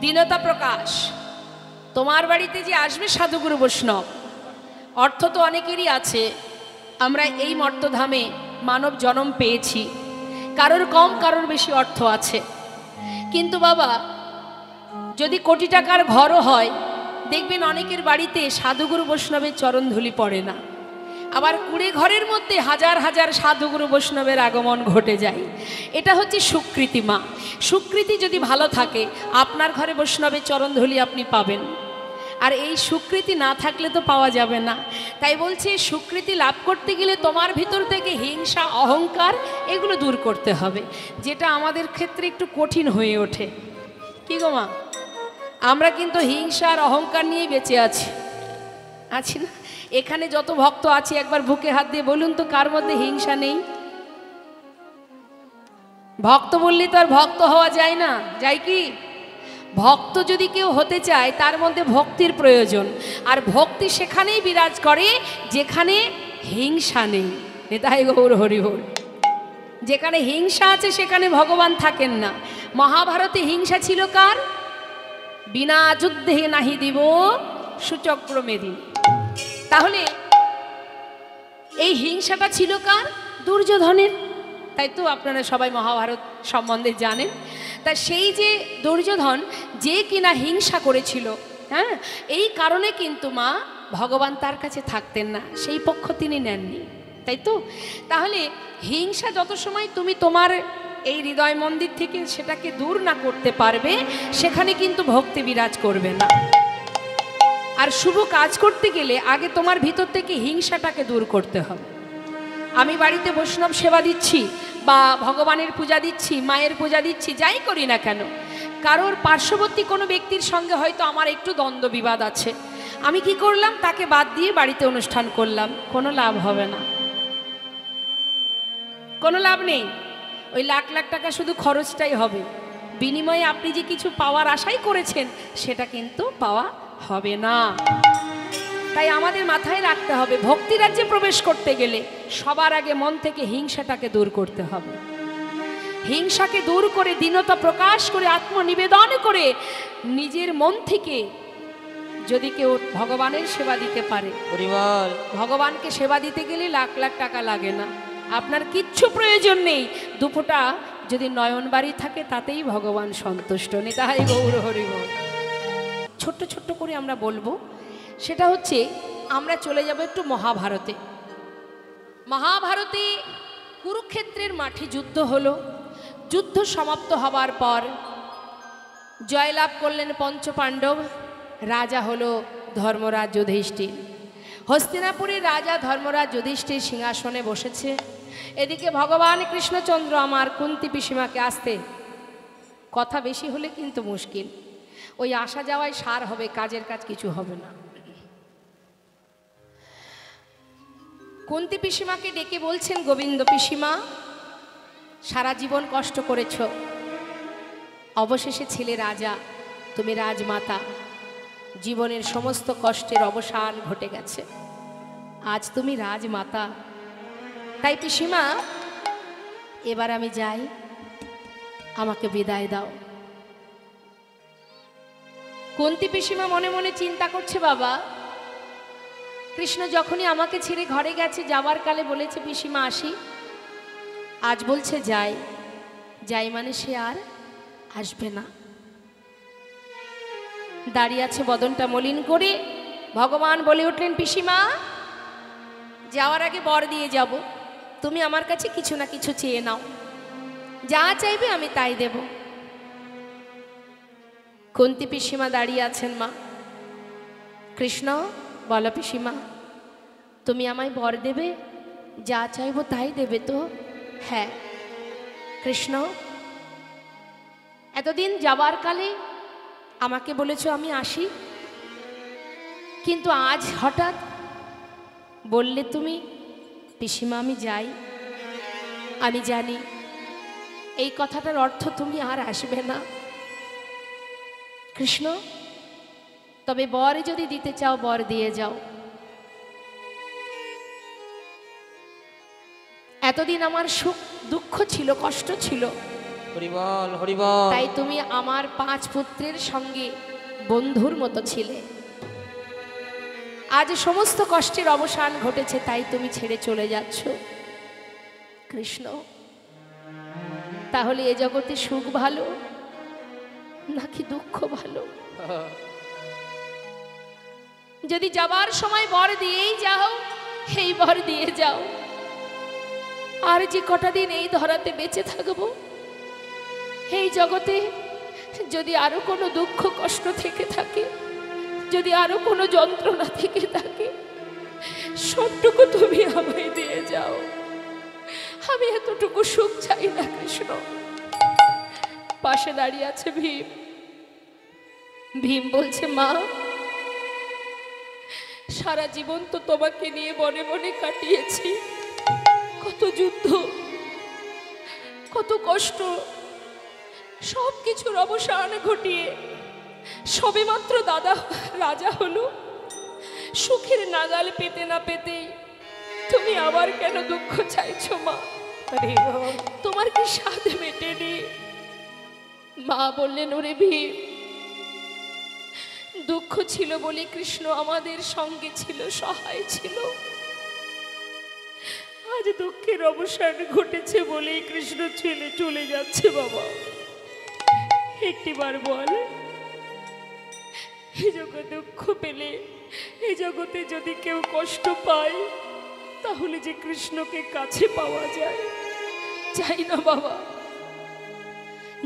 দীনতা প্রকাশ। তোমার বাড়িতে যে আসবে সাধুগুরু বৈষ্ণব, অর্থ তো অনেকেরই আছে। আমরা এই মর্তধামে মানব জন্ম পেয়েছি, কারোর কম কারোর বেশি অর্থ আছে। কিন্তু বাবা, যদি কোটি টাকার ঘরও হয়, দেখবেন অনেকের বাড়িতে সাধুগুরু বৈষ্ণবের চরণধুলি পড়ে না। আবার কুড়ে ঘরের মধ্যে হাজার হাজার সাধুগুরু বৈষ্ণবের আগমন ঘটে যায়। এটা হচ্ছে সুকৃতি মা। সুকৃতি যদি ভালো থাকে, আপনার ঘরে বৈষ্ণবের চরণধুলি আপনি পাবেন। আর এই সুকৃতি না থাকলে তো পাওয়া যাবে না। তাই বলছি, সুকৃতি লাভ করতে গেলে তোমার ভিতর থেকে হিংসা, অহংকার এগুলো দূর করতে হবে, যেটা আমাদের ক্ষেত্রে একটু কঠিন হয়ে ওঠে। কি গো মা, আমরা কিন্তু হিংসা আর অহংকার নিয়েই বেঁচে আছি না? এখানে যত ভক্ত আছে একবার বুকে হাত দিয়ে বলুন তো, কার মধ্যে হিংসা নেই? ভক্ত বললে তো আর ভক্ত হওয়া যায় না, যায় কি? ভক্ত যদি কেউ হতে চায়, তার মধ্যে ভক্তির প্রয়োজন। আর ভক্তি সেখানেই বিরাজ করে যেখানে হিংসা নেই। নিতাই গৌর হরিহর। যেখানে হিংসা আছে সেখানে ভগবান থাকেন না। মহাভারতে হিংসা ছিল কার? বিনা যুদ্ধে নাহি দিব সুচক্র মেদিনী। তাহলে এই হিংসাটা ছিল কার? দুর্যোধনের। তাই তো আপনারা সবাই মহাভারত সম্বন্ধে জানেন। তা সেই যে দুর্যোধন, যে কিনা হিংসা করেছিল, হ্যাঁ, এই কারণে কিন্তু মা ভগবান তার কাছে থাকতেন না, সেই পক্ষ তিনি নেননি। তাই তো? তাহলে হিংসা যত সময় তুমি তোমার এই হৃদয় মন্দির থেকে সেটাকে দূর না করতে পারবে, সেখানে কিন্তু ভক্তি বিরাজ করবে না। আর শুভ কাজ করতে গেলে আগে তোমার ভিতর থেকে হিংসাটাকে দূর করতে হবে। আমি বাড়িতে বৈষ্ণব সেবা দিচ্ছি বা ভগবানের পূজা দিচ্ছি, মায়ের পূজা দিচ্ছি, যাই করি না কেন, কারোর পার্শ্ববর্তী কোনো ব্যক্তির সঙ্গে হয়তো আমার একটু দ্বন্দ্ব বিবাদ আছে, আমি কি করলাম? তাকে বাদ দিয়ে বাড়িতে অনুষ্ঠান করলাম। কোনো লাভ হবে না, কোনো লাভ নেই। ওই লাখ লাখ টাকা শুধু খরচটাই হবে, বিনিময়ে আপনি যে কিছু পাওয়ার আশাই করেছেন সেটা কিন্তু পাওয়া হবে না। তাই আমাদের মাথায় রাখতে হবে, ভক্তি রাজ্যে প্রবেশ করতে গেলে সবার আগে মন থেকে হিংসাটাকে দূর করতে হবে। হিংসাকে দূর করে, দীনতা প্রকাশ করে, আত্মনিবেদন করে, নিজের মন থেকে যদি কেউ ভগবানের সেবা দিতে পারে, ভগবানকে সেবা দিতে গেলে লাখ লাখ টাকা লাগে না, আপনার কিচ্ছু প্রয়োজন নেই। দুপোটা যদি নয়ন বাড়ি থাকে তাতেই ভগবান সন্তুষ্ট। নিতাই গৌর হরিহর। ছোট্ট ছোট্ট করে আমরা বলবো, সেটা হচ্ছে আমরা চলে যাব একটু মহাভারতে। মহাভারতে কুরুক্ষেত্রের মাঠে যুদ্ধ হলো। যুদ্ধ সমাপ্ত হবার পর জয়লাভ করলেন পঞ্চপাণ্ডব। রাজা হলো ধর্মরাজ যুধিষ্ঠির। হস্তিনাপুরের রাজা ধর্মরাজ যুধিষ্ঠির সিংহাসনে বসেছে। এদিকে ভগবান কৃষ্ণচন্দ্র আমার কুন্তি পিসিমাকে আসতে, কথা বেশি হলে কিন্তু মুশকিল, ওই আসা যাওয়ায় সার হবে, কাজের কাজ কিছু হবে না। কুন্তি পিসিমাকে ডেকে বলছেন, গোবিন্দ পিসিমা, সারা জীবন কষ্ট করেছ, অবশেষে ছেলে রাজা, তুমি রাজমাতা, জীবনের সমস্ত কষ্টের অবসান ঘটে গেছে, আজ তুমি রাজমাতা। তাই পিসিমা, এবার আমি যাই, আমাকে বিদায় দাও। কুন্তি পিসিমা মনে মনে চিন্তা করছে, বাবা কৃষ্ণ যখনই আমাকে ছেড়ে ঘরে গেছে, যাবার কালে বলেছে পিসিমা আসি, আজ বলছে যাই, যাই মানে সে আর আসবে না। দাঁড়িয়ে আছে বদনটা মলিন করে। ভগবান বলে উঠলেন, পিসিমা যাওয়ার আগে বর দিয়ে যাব, তুমি আমার কাছে কিছু না কিছু চেয়ে নাও, যা চাইবে আমি তাই দেব। কুন্তি পিসিমা দাঁড়িয়ে আছেন। মা কৃষ্ণ বলো, পিসিমা তুমি আমায় বর দেবে, যা চাইবো তাই দেবে তো? হ্যাঁ। কৃষ্ণ, এতদিন যাবার কালে আমাকে বলেছো আমি আসি, কিন্তু আজ হঠাৎ বললে তুমি পিসিমা আমি যাই। আমি জানি এই কথাটার অর্থ তুমি আর আসবে না কৃষ্ণ, তবে বর যদি দিতে চাও বর দিয়ে যাও। এতদিন আমার সুখ দুঃখ ছিল, কষ্ট ছিল, হরিবল হরিবল। তাই তুমি আমার 5 পুত্রের সঙ্গে বন্ধুর মতো ছিলে। আজ সমস্ত কষ্টের অবসান ঘটেছে, তাই তুমি ছেড়ে চলে যাচ্ছ কৃষ্ণ। তাহলে এ জগতে সুখ ভালো নাকি দুঃখ ভালো? যদি যাবার সময় বর দিয়েই যাও, এই বর দিয়ে যাও। আর যে কটা দিন এই ধরাতে বেঁচে থাকবো, এই জগতে যদি আরো কোনো দুঃখ কষ্ট থেকে থাকে, যদি আরো কোনো যন্ত্রণা থেকে থাকে, সবটুকু তুমি আমায় দিয়ে যাও। আমি এতটুকু সুখ চাই না কৃষ্ণ। পাশে দাঁড়িয়ে আছে ভীম। ভীম বলছে, মা, সারা জীবন তো তোমাকে নিয়ে বনে বনে কাটিয়েছি। কত যুদ্ধ, কত কষ্ট, সব কিছুর অবসান ঘটিয়ে সবেমাত্র দাদা রাজা হলো। সুখের নাগাল পেতে না পেতেই তুমি আবার কেন দুঃখ চাইছো মা? তোমার কি স্বাদ মেটেনি? মা বললেন, ওরে ভীম, দুঃখ ছিল বলে কৃষ্ণ আমাদের সঙ্গে ছিল, সহায় ছিল। আজ দুঃখের অবসান ঘটেছে বলেই কৃষ্ণ ছেলে চলে যাচ্ছে। বাবা, একটিবার বল, এই জগতে দুঃখ পেলে, এই জগতে যদি কেউ কষ্ট পায়, তাহলে যে কৃষ্ণকে কাছে পাওয়া যায়, চাই না বাবা?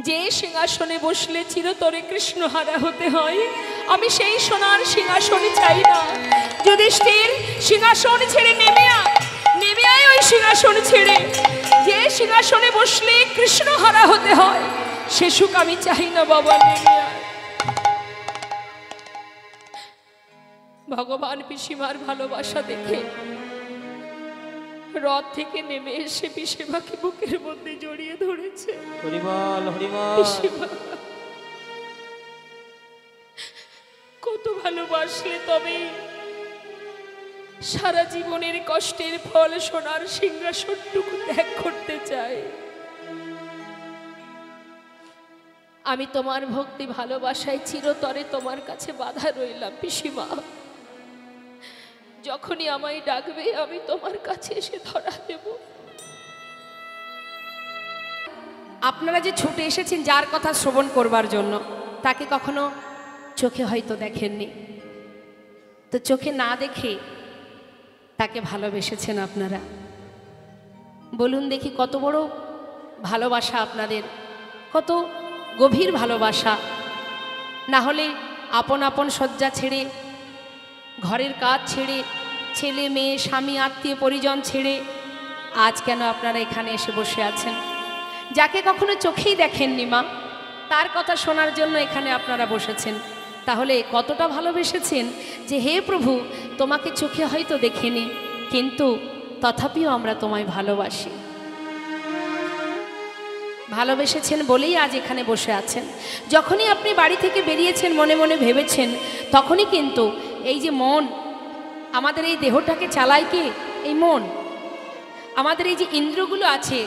যে সিংহাসনে বসলে চিরতরে কৃষ্ণ হারা হতে হয়, আমি সেই সোনার সিংহাসনে চাই না। যুধিষ্ঠির সিংহাসন ছেড়ে নেমে আয় ওই সিংহাসন ছেড়ে। যে সিংহাসনে বসলে কৃষ্ণ হারা হতে হয়, সে সুখ আমি চাই না বাবা, নেমে আয়। ভগবান পিসিমার ভালোবাসা দেখে রথ থেকে নেমে এসে পিসিমাকে বুকের মধ্যে জড়িয়ে ধরেছে। হরিবল হরিবল। পিসিমা, কত ভালোবাসলে তবে সারা জীবনের কষ্টের ফল সোনার সিংহাসনটুকু ত্যাগ করতে চাই? আমি তোমার ভক্তি ভালোবাসায় চিরতরে তোমার কাছে বাধা রইলাম পিসিমা। যখনই আমায় ডাকবে আমি তোমার কাছে এসে ধরা দেব। আপনারা যে ছুটে এসেছেন যার কথা শ্রবণ করবার জন্য, তাকে কখনো চোখে হয়তো দেখেননি, তো চোখে না দেখে তাকে ভালোবেসেছেন আপনারা। বলুন দেখি, কত বড় ভালোবাসা আপনাদের, কত গভীর ভালোবাসা। না হলে আপন আপন শয্যা ছেড়ে, ঘরের কাজ ছেড়ে, ছেলে মেয়ে স্বামী আত্মীয় পরিজন ছেড়ে আজ কেন আপনারা এখানে এসে বসে আছেন? যাকে কখনো চোখেই দেখেননি মা, তার কথা শোনার জন্য এখানে আপনারা বসেছেন। তাহলে কতটা ভালোবেসেছেন যে, হে প্রভু, তোমাকে চোখে হয়তো দেখিনি, কিন্তু তথাপিও আমরা তোমায় ভালোবাসি। ভালোবেসেছেন বলেই আজ এখানে বসে আছেন। যখনই আপনি বাড়ি থেকে বেরিয়েছেন, মনে মনে ভেবেছেন, তখনই কিন্তু এই যে মন, আমাদের এই দেহটাকে চালায় কে? এই মন। আমাদের এই যে ইন্দ্রগুলো আছে,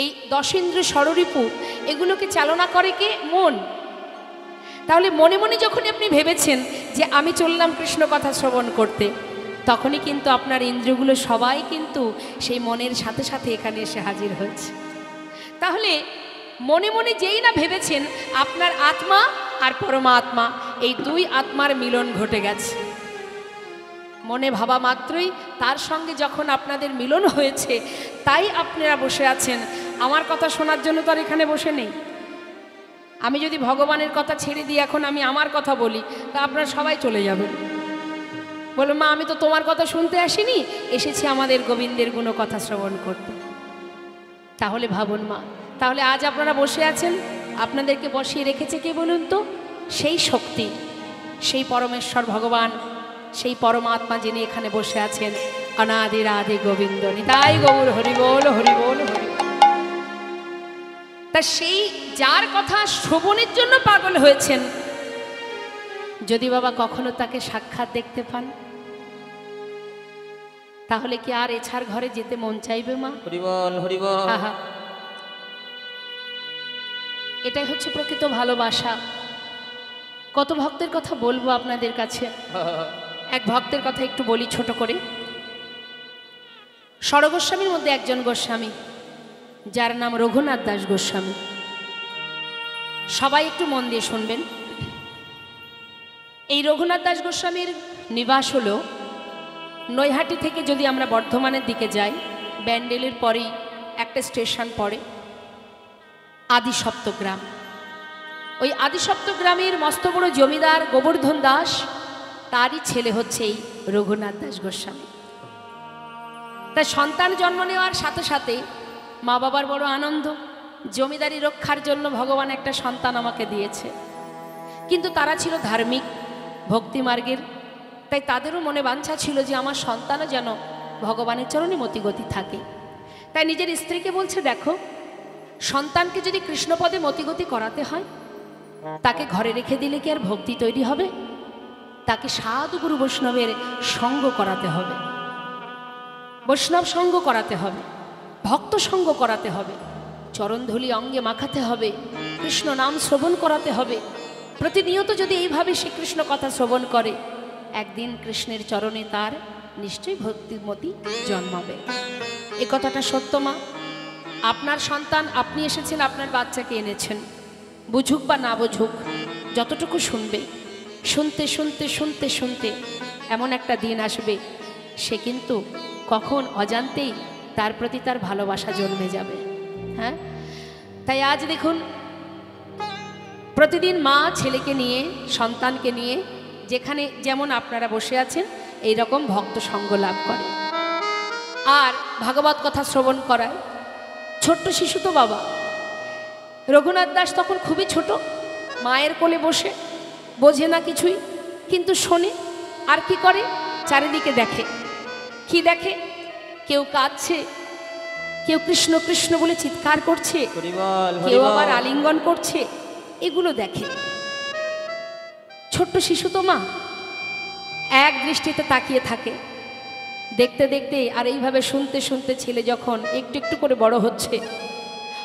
এই 10 ইন্দ্র ষড়রিপু, এগুলোকে চালনা করে কে? মন। তাহলে মনে মনে যখনই আপনি ভেবেছেন যে আমি চললাম কৃষ্ণ কথা শ্রবণ করতে, তখনই কিন্তু আপনার ইন্দ্রগুলো সবাই কিন্তু সেই মনের সাথে সাথে এখানে এসে হাজির হয়েছে। তাহলে মনে মনে যেই না ভেবেছেন, আপনার আত্মা আর পরমাত্মা, এই দুই আত্মার মিলন ঘটে গেছে। মনে ভাবা মাত্রই তার সঙ্গে যখন আপনাদের মিলন হয়েছে, তাই আপনারা বসে আছেন। আমার কথা শোনার জন্য তো আর এখানে বসে নেই। আমি যদি ভগবানের কথা ছেড়ে দিই, এখন আমি আমার কথা বলি, তা আপনারা সবাই চলে যাবেন। বলো, মা, আমি তো তোমার কথা শুনতে আসিনি, এসেছি আমাদের গোবিন্দের গুণ কথা শ্রবণ করতে। তাহলে ভাবুন মা, তাহলে আজ আপনারা বসে আছেন, আপনাদেরকে বসিয়ে রেখেছে কে বলুন তো? সেই শক্তি, সেই পরমেশ্বর ভগবান, সেই পরমাত্মা, যিনি এখানে বসে আছেন অনাদি রাধে গোবিন্দ নিতাই গৌর হরি বল হরি বল হরি। তা সেই যার কথা শ্রবণের জন্য পাগল হয়েছেন, যদি বাবা কখনো তাকে সাক্ষাৎ দেখতে পান, তাহলে কি আর এছাড় ঘরে যেতে মন চাইবে মা? হরি বল হরি বল। আহা, এটাই হচ্ছে প্রকৃত ভালোবাসা। কত ভক্তের কথা বলবো আপনাদের কাছে। এক ভক্তের কথা একটু বলি ছোট করে। ষড়গোস্বামীর মধ্যে একজন গোস্বামী, যার নাম রঘুনাথ দাস গোস্বামী। সবাই একটু মন দিয়ে শুনবেন। এই রঘুনাথ দাস গোস্বামীর নিবাস হলো নৈহাটি থেকে যদি আমরা বর্ধমানের দিকে যাই, ব্যান্ডেলের পরেই একটা স্টেশন পড়ে আদিসপ্তগ্রাম। ওই আদিসপ্তগ্রামের মস্ত বড় জমিদার গোবর্ধন দাস, তারই ছেলে হচ্ছে এই রঘুনাথ দাস গোস্বামী। তাই সন্তান জন্ম নেওয়ার সাথে সাথে মা বাবার বড় আনন্দ, জমিদারি রক্ষার জন্য ভগবান একটা সন্তান আমাকে দিয়েছে। কিন্তু তারা ছিল ধার্মিক, ভক্তিমার্গের, তাই তাদেরও মনে বাঞ্ছা ছিল যে আমার সন্তানও যেন ভগবানের চরণে মতিগতি থাকে। তাই নিজের স্ত্রীকে বলছে, দেখো, সন্তানকে যদি কৃষ্ণপদে মতিগতি করাতে হয়, তাকে ঘরে রেখে দিলে কি আর ভক্তি তৈরি হবে? তাকে সাধু গুরু বৈষ্ণবের সঙ্গ করাতে হবে, বৈষ্ণব সঙ্গ করাতে হবে, ভক্ত সঙ্গ করাতে হবে, চরণধূলি অঙ্গে মাখাতে হবে, কৃষ্ণ নাম শ্রবণ করাতে হবে। প্রতিনিয়ত যদি এইভাবে শ্রীকৃষ্ণ কথা শ্রবণ করে, একদিন কৃষ্ণের চরণে তার নিশ্চয়ই ভক্তিমতি জন্মাবে। এ কথাটা সত্য মা। আপনার সন্তান, আপনি এসেছেন, আপনার বাচ্চাকে এনেছেন, বুঝুক বা না বুঝুক, যতটুকু শুনবে, শুনতে শুনতে শুনতে শুনতে এমন একটা দিন আসবে, সে কিন্তু কখন অজান্তেই তার প্রতি তার ভালোবাসা জন্মে যাবে। হ্যাঁ, তাই আজ দেখুন, প্রতিদিন মা ছেলেকে নিয়ে, সন্তানকে নিয়ে যেখানে যেমন আপনারা বসে আছেন, এই রকম ভক্ত সঙ্গ লাভ করে আর ভাগবত কথা শ্রবণ করায়। ছোট্ট শিশু তো বাবা, রঘুনাথ দাস তখন খুবই ছোট, মায়ের কোলে বসে, বোঝে না কিছুই, কিন্তু শোনে আর কি করে, চারিদিকে দেখে। কি দেখে? কেউ কাঁদছে, কেউ কৃষ্ণ কৃষ্ণ বলে চিৎকার করছে, কেউ আবার আলিঙ্গন করছে, এগুলো দেখে। ছোট্ট শিশু তো মা, এক দৃষ্টিতে তাকিয়ে থাকে, দেখতে দেখতে আর এইভাবে শুনতে শুনতে ছেলে যখন একটু একটু করে বড় হচ্ছে,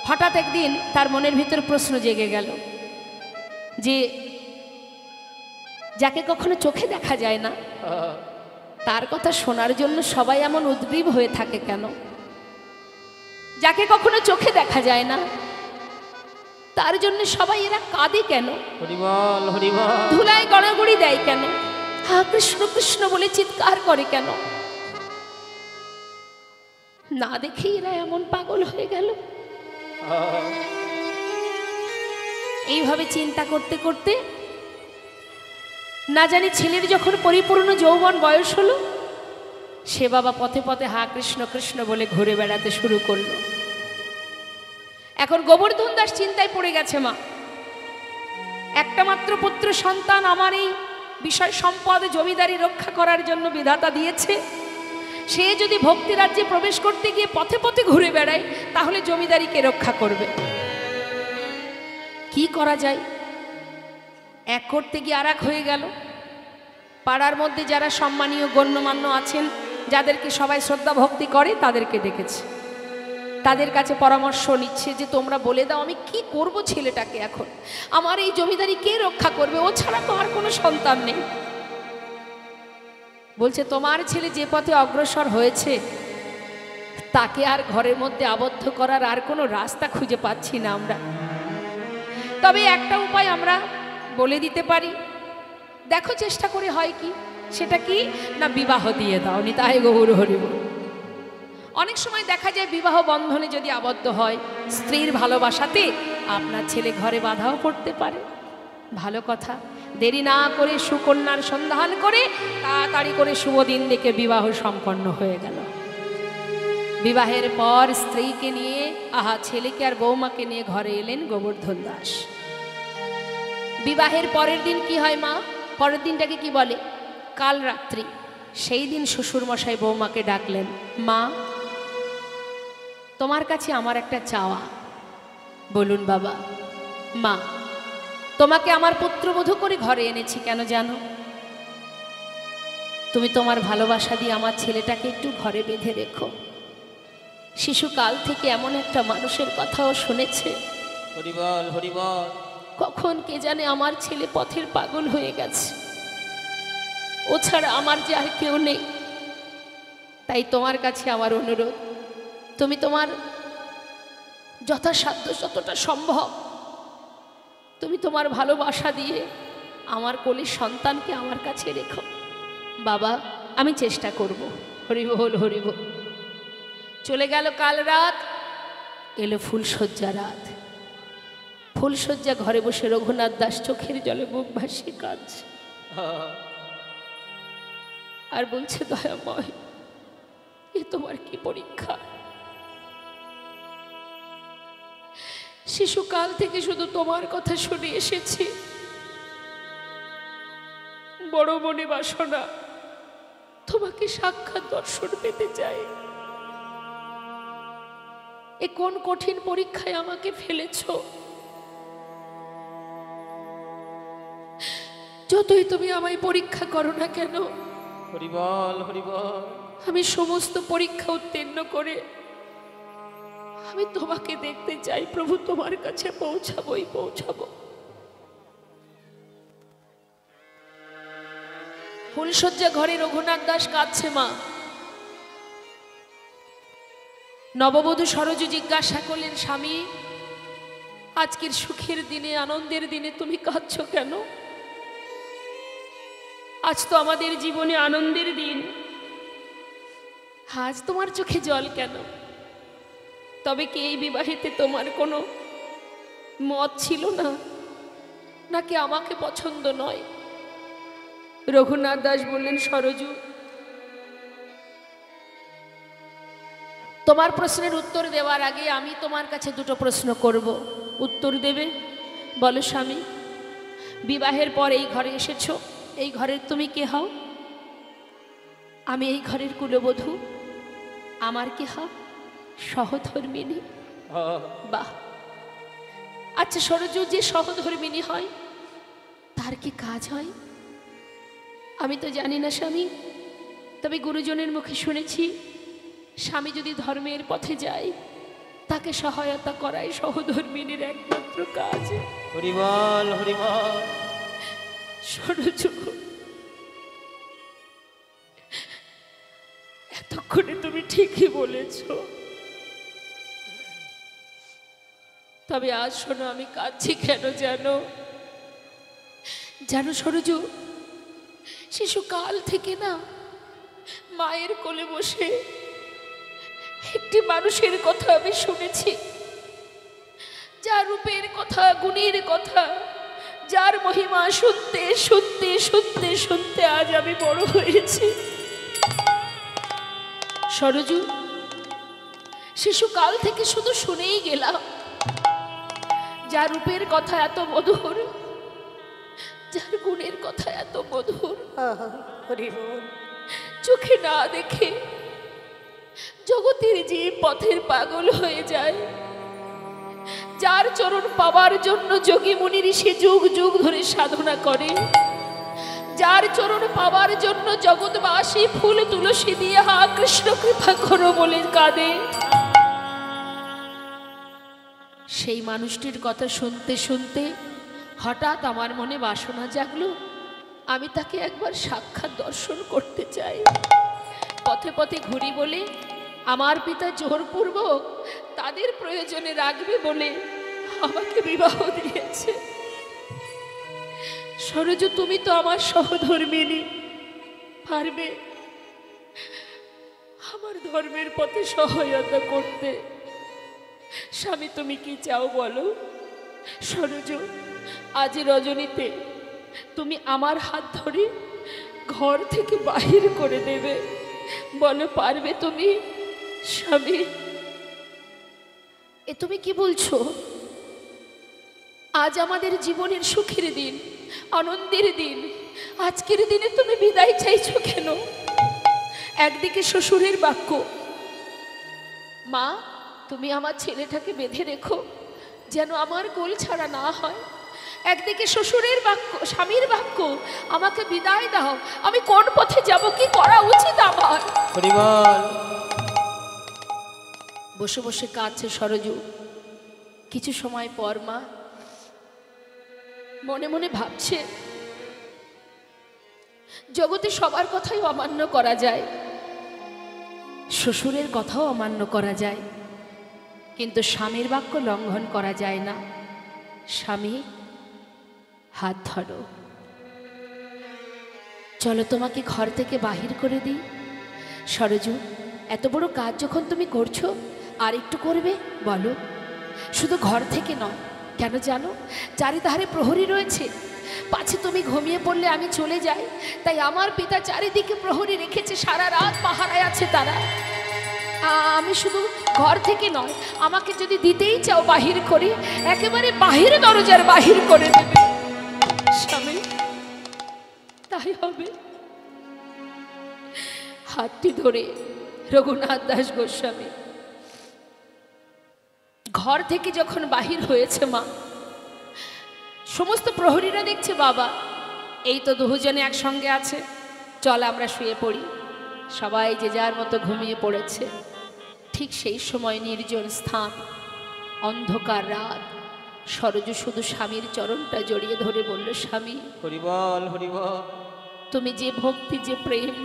হঠাৎ একদিন তার মনের ভিতর প্রশ্ন জেগে গেল যে যাকে কখনো চোখে দেখা যায় না, তার কথা শোনার জন্য সবাই এমন উদ্গ্রীব হয়ে থাকে কেন? যাকে কখনো চোখে দেখা যায় না, তার জন্য সবাই এরা কাঁদে কেন? ধুলায় গড়াগড়ি দেয় কেন? হা কৃষ্ণ কৃষ্ণ বলে চিৎকার করে কেন? না দেখে এরা এমন পাগল হয়ে গেল। এইভাবে চিন্তা করতে করতে না জানি ছেলের যখন পরিপূর্ণ যৌবন বয়স হলো, সে বাবা পথে পথে হা কৃষ্ণ কৃষ্ণ বলে ঘুরে বেড়াতে শুরু করলো। এখন গোবর্ধন দাস চিন্তায় পড়ে গেছে, মা, একটা মাত্র পুত্র সন্তান আমার এই বিষয় সম্পদ জমিদারি রক্ষা করার জন্য বিধাতা দিয়েছে, সে যদি ভক্তি রাজ্যে প্রবেশ করতে গিয়ে পথে পথে ঘুরে বেড়ায়, তাহলে জমিদারিকে রক্ষা করবে। কি করা যায়? এক করতে গিয়ে আর এক হয়ে গেল। পাড়ার মধ্যে যারা সম্মানীয় গণ্যমান্য আছেন, যাদেরকে সবাই শ্রদ্ধা ভক্তি করে, তাদেরকে ডেকেছে, তাদের কাছে পরামর্শ নিচ্ছে যে তোমরা বলে দাও আমি কি করব ছেলেটাকে, এখন আমার এই জমিদারি কে রক্ষা করবে? ও ছাড়া তো আর কোনো সন্তান নেই। বলছে তোমার ছেলে যে পথে অগ্রসর হয়েছে, তাকে আর ঘরের মধ্যে আবদ্ধ করার আর কোনো রাস্তা খুঁজে পাচ্ছি না আমরা। তবে একটা উপায় আমরা বলে দিতে পারি, দেখো চেষ্টা করে হয় কি। সেটা কি না, বিবাহ দিয়ে দাও। নিতাই গৌর হরি বল। অনেক সময় দেখা যায় বিবাহ বন্ধনে যদি আবদ্ধ হয়, স্ত্রীর ভালোবাসাতে আপনার ছেলে ঘরে বাধাও পড়তে পারে। ভালো কথা, দেরি না করে সুকন্যার সন্ধান করে তাড়াতাড়ি করে শুভ দিন দেখে বিবাহ সম্পন্ন হয়ে গেল। বিবাহের পর স্ত্রীকে নিয়ে, ছেলেকে আর বৌমাকে নিয়ে ঘরে এলেন গোবর্ধন দাস। বিবাহের পরের দিন কি হয় মা? পরের দিনটাকে কি বলে? কাল রাত্রি। সেই দিন শ্বশুর মশাই বৌমাকে ডাকলেন, মা, তোমার কাছে আমার একটা চাওয়া। বলুন বাবা। মা, তোমাকে আমার পুত্রবধূ করে ঘরে এনেছি কেন জানো? তুমি তোমার ভালোবাসা দিয়ে আমার ছেলেটাকে একটু ঘরে বেঁধে রেখো। শিশুকাল থেকে এমন একটা মানুষের কথাও শুনেছে, হরিবল হরিবল। কখন কে জানে আমার ছেলে পথের পাগল হয়ে গেছে, ও ছাড়া আমার যে আর কেউ নেই। তাই তোমার কাছে আমার অনুরোধ, তুমি তোমার যথাসাধ্য যতটা সম্ভব তুমি তোমার ভালোবাসা দিয়ে আমার কোলের সন্তানকে আমার কাছে রেখো। বাবা, আমি চেষ্টা করব। হরিবল হরিবল। চলে গেল কাল রাত, এলো ফুলশয্যা রাত। ফুলশয্যা ঘরে বসে রঘুনাথ দাস চোখের জলে বুক ভাসিয়ে কাঁদছে আর বলছে, দয়াময়, এ তোমার কি পরীক্ষা? শিশুকাল থেকে শুধু তোমার কথা শুনে এসেছি, বড় মনে বাসনা তোমাকে সাক্ষাৎ দর্শন পেতে চাই। এ কোন কঠিন পরীক্ষায় আমাকে ফেলেছ? যতই তুমি আমায় পরীক্ষা করো না কেন, হরিবল হরিবল। আমি সমস্ত পরীক্ষা উত্তীর্ণ করে আমি তোমাকে দেখতে চাই প্রভু, তোমার কাছে পৌঁছাবোই পৌঁছাবো। ফুলশয্যা ঘরে রঘুনাথ দাস কাঁদছে। মা, নববধূ সরজু জিজ্ঞাসা করলেন, স্বামী, আজকের সুখের দিনে, আনন্দের দিনে তুমি কাঁদছো কেন? আজ তো আমাদের জীবনে আনন্দের দিন, আজ তোমার চোখে জল কেন? তবে কি এই বিবাহেতে তোমার কোনো মত ছিল না, নাকি আমাকে পছন্দ নয়? রঘুনাথ দাস বললেন, সরজু, তোমার প্রশ্নের উত্তর দেওয়ার আগে আমি তোমার কাছে দুটো প্রশ্ন করব, উত্তর দেবে? বলো স্বামী, বিবাহের পর এই ঘরে এসেছো, এই ঘরের তুমি কে হও? আমি এই ঘরের কুলবধূ। আমার কে হও? সহধর্মিণী। বাহ! আচ্ছা সরজু, যে সহধর্মিণী হয় তার কি কাজ হয়? আমি তো জানি না স্বামী, তবে গুরুজনের মুখে শুনেছি, স্বামী যদি ধর্মের পথে যায় তাকে সহায়তা করাই সহধর্মিণীর একমাত্র কাজ। হরিবল হরিবল। সরজু, এতক্ষণে তুমি ঠিকই বলেছ, তবে আজ শোনো আমি কাঁদছি কেন জানো? জানো সরজু, শিশুকাল থেকে না মায়ের কোলে বসে একটি মানুষের কথা আমি শুনেছি, যার রূপের কথা, গুণের কথা, যার মহিমা শুনতে শুনতে শুনতে শুনতে আজ আমি বড় হয়েছি। সরজু, শিশুকাল থেকে শুধু শুনেই গেলাম, যার রূপের কথা এত মধুর, যার গুণের কথা এত মধুর, চোখে না দেখে জগতের যে পথের পাগল হয়ে যায়, যার চরণ পাওয়ার জন্য যোগী মুনি ঋষি যুগ যুগ ধরে সাধনা করে, যার চরণ পাওয়ার জন্য জগৎবাসী ফুল তুলসী দিয়ে হা কৃষ্ণ কৃপা করো বলে কাঁদে, সেই মানুষটির কথা শুনতে শুনতে হঠাৎ আমার মনে বাসনা জাগলো, আমি তাকে একবার সাক্ষাৎ দর্শন করতে চাই। পথে পথে ঘুরি বলে আমার পিতা জোরপূর্বক তাদের প্রয়োজনে রাখবে বলে আমাকে বিবাহ দিয়েছে। সরজু, তুমি তো আমার সহধর্মিণী, পারবে আমার ধর্মের পথে সহায়তা করতে? স্বামী, তুমি কি চাও বলো? সরজু, আজ রজনীতে তুমি আমার হাত ধরে ঘর থেকে বাহির করে দেবে, বলো পারবে তুমি? স্বামী, এ তুমি কি বলছো? আজ আমাদের জীবনের সুখের দিন, আনন্দের দিন, আজকের দিনে তুমি বিদায় চাইছো কেন? একদিকে শ্বশুরের বাক্য, মা তুমি আমার ছেলেটাকে বেঁধে রেখো যেন আমার গোল ছাড়া না হয়, একদিকে শ্বশুরের বাক্য, স্বামীর বাক্য, আমাকে বিদায় দাও, আমি কোন পথে যাব, কি করা উচিত আমার? হরিবল। বসে বসে কাঁদছে সরজু। কিছু সময় পর মা মনে মনে ভাবছে, জগতে সবার কথাই অমান্য করা যায়, শ্বশুরের কথাও অমান্য করা যায়, কিন্তু স্বামীর বাক্য লঙ্ঘন করা যায় না। স্বামী, হাত ধরো, চলো তোমাকে ঘর থেকে বাহির করে দিই। সরজু, এত বড় কাজ যখন তুমি করছো, আর একটু করবে বলো? শুধু ঘর থেকে নয়, কেন জানো? চারিধারে প্রহরী রয়েছে, পাছে তুমি ঘুমিয়ে পড়লে আমি চলে যাই, তাই আমার পিতা চারিদিকে প্রহরী রেখেছে, সারা রাত পাহারায় আছে তারা। আমি শুধু ঘর থেকে নয়, আমাকে যদি দিতেই চাও বাহির করে, একেবারে বাহির দরজার বাহির করে দেবে। স্বামী, তাই হবে। হাতটি ধরে রঘুনাথ দাস গোস্বামী ঘর থেকে যখন বাহির হয়েছে মা, সমস্ত প্রহরীরা দেখছে বাবা এই তো দুজনে একসঙ্গে আছে, চল আমরা শুয়ে পড়ি। সবাই যে যার মতো ঘুমিয়ে পড়েছে। ঠিক সেই সময় নির্জন স্থান, অন্ধকার রাত, সরজু শুধু স্বামীর চরণটা জড়িয়ে ধরে বলল, স্বামী, হরিবল হরিবল। তুমি যে ভক্তি, যে প্রেম,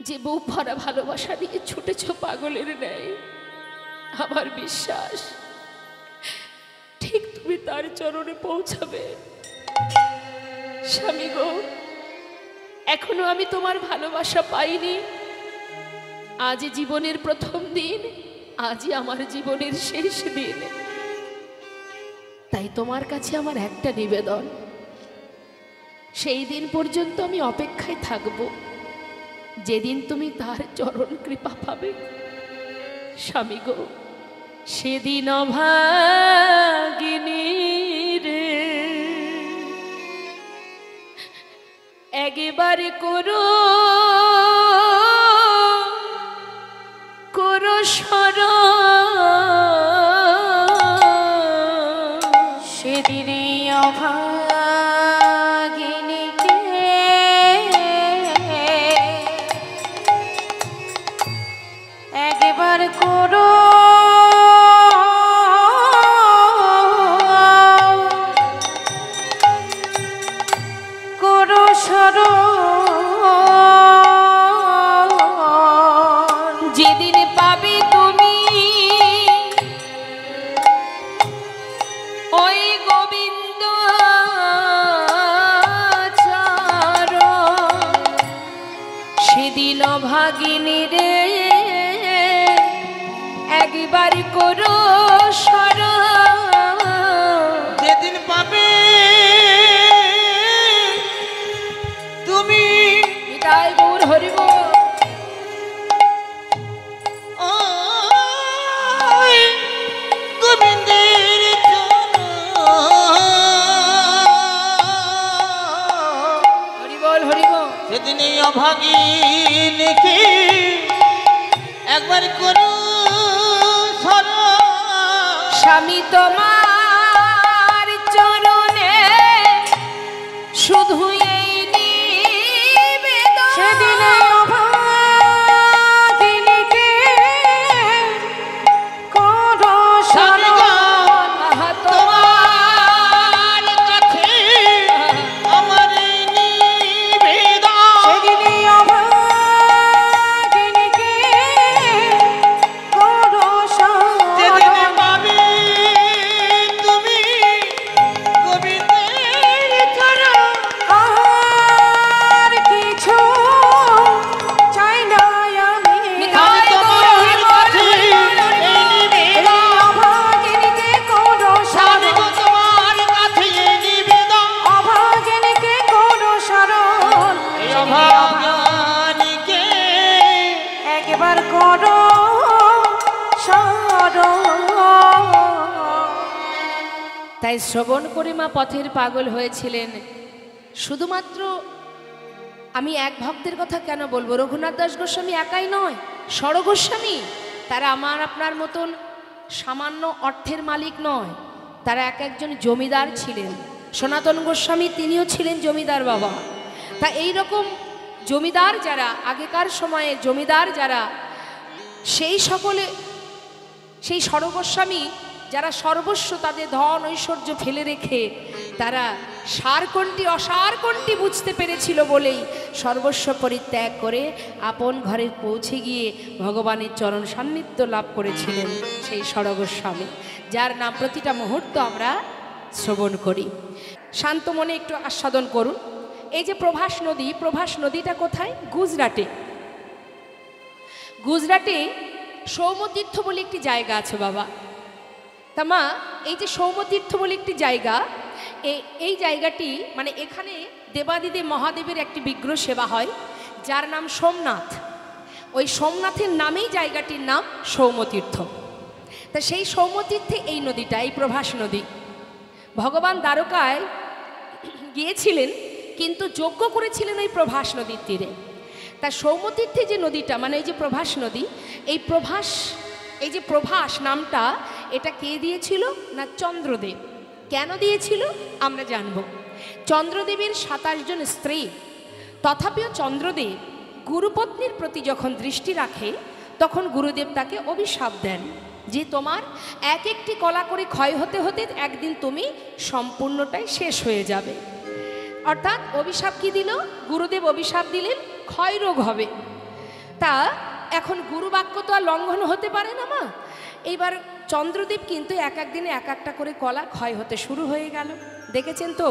যে বুক ভরা ভালোবাসা নিয়ে ছুটেছ পাগলের ন্যায়, আমার বিশ্বাস ঠিক তুমি তার চরণে পৌঁছাবে। স্বামী গো, এখনো আমি তোমার ভালোবাসা পাইনি। আজ জীবনের প্রথম দিন, আজই আমার জীবনের শেষ দিন, তাই তোমার কাছে আমার একটা নিবেদন, সেই দিন পর্যন্ত আমি অপেক্ষায় থাকব, যেদিন তুমি তার চরণ কৃপা পাবে। স্বামী গো, সেদিন অভাগিনী রে, একবারে করো সেদিনে অভাগিনীকে একবার করো সরো, যেদিন পাবে তুমি ওই গোবিন্দ সেদিন অভাগিনী রে, একবার করো সরো। যেদিন পাবে তুমি তাই গৌর হরিব গোবিন্দের হরিবল হরিব, সেদিন এই অভাগিনীকে একবার করো সরো। স্বামী তোমার চরণে শুধু এই নিবেদন, সেদিনে অভাগিনীকে করো সরো। তোমার কাছে আমার এই নিবেদন, সেদিনে অভাগিনীকে করো যেদিন সরো। পাবে তুমি গোবিন্দের চরণ, আর কিছু চাই না আমি, আমি তোমার কাছে এই নিবেদন, অভাগিনীকে করো আমি সরো। তোমার কাছে এই নিবেদন, অভাগিনীকে করো শরণ, এই অভাগিনীকে একবার করো শরণ। তাই শ্রবণ করে মা পথের পাগল হয়েছিলেন। শুধুমাত্র আমি এক ভক্তের কথা কেন বলবো, রঘুনাথ দাস গোস্বামী একাই নয়, সর গোস্বামী তারা আমার আপনার মতন সামান্য অর্থের মালিক নয়, তারা এক একজন জমিদার ছিলেন। সনাতন গোস্বামী তিনিও ছিলেন জমিদার বাবা। তা এই রকম জমিদার যারা, আগেকার সময়ে জমিদার যারা, সেই সকলে, সেই সর গোস্বামী যারা সর্বস্ব তাদের ধন ঐশ্বর্য ফেলে রেখে তারা সার কোনটি অসার কোনটি বুঝতে পেরেছিল বলেই সর্বস্ব পরিত্যাগ করে আপন ঘরে পৌঁছে গিয়ে ভগবানের চরণ সান্নিধ্য লাভ করেছিলেন সেই সরগোস্বামী, যার নাম প্রতিটা মুহূর্ত আমরা শ্রবণ করি। শান্ত মনে একটু আস্বাদন করুন। এই যে প্রভাস নদীটা কোথায়? গুজরাটে। গুজরাটে সৌম্যতীর্থ বলে একটি জায়গা আছে বাবা। তা মা, এই যে সৌম্যতীর্থ বলে একটি জায়গা, এই জায়গাটি মানে এখানে দেবাদিদেব মহাদেবের একটি বিগ্রহ সেবা হয়, যার নাম সোমনাথ। ওই সোমনাথের নামেই জায়গাটির নাম সৌম্যতীর্থ। তা সেই সৌম্যতীর্থে এই নদীটা, এই প্রভাস নদী, ভগবান দ্বারকায় গিয়েছিলেন কিন্তু যজ্ঞ করেছিলেন ওই প্রভাস নদীর তীরে। তা সৌম্যতীর্থে যে নদীটা মানে এই যে প্রভাস নদী, এই যে প্রভাস নামটা এটা কে দিয়েছিল না চন্দ্রদেব। কেন দিয়েছিল আমরা জানব। চন্দ্রদেবের 27 জন স্ত্রী, তথাপিও চন্দ্রদেব গুরুপত্নীর প্রতি যখন দৃষ্টি রাখে তখন গুরুদেব তাকে অভিশাপ দেন যে তোমার এক একটি কলা করে ক্ষয় হতে হতে একদিন তুমি সম্পূর্ণটাই শেষ হয়ে যাবে। অর্থাৎ অভিশাপ কি দিল? গুরুদেব অভিশাপ দিলেন ক্ষয় রোগ হবে। তা এখন গুরু বাক্য তো আর লঙ্ঘন হতে পারে না মা। এইবার চন্দ্রদেব কিন্তু এক একদিনে এক একটা করে কলা ক্ষয় হতে শুরু হয়ে গেল। দেখেছেন তো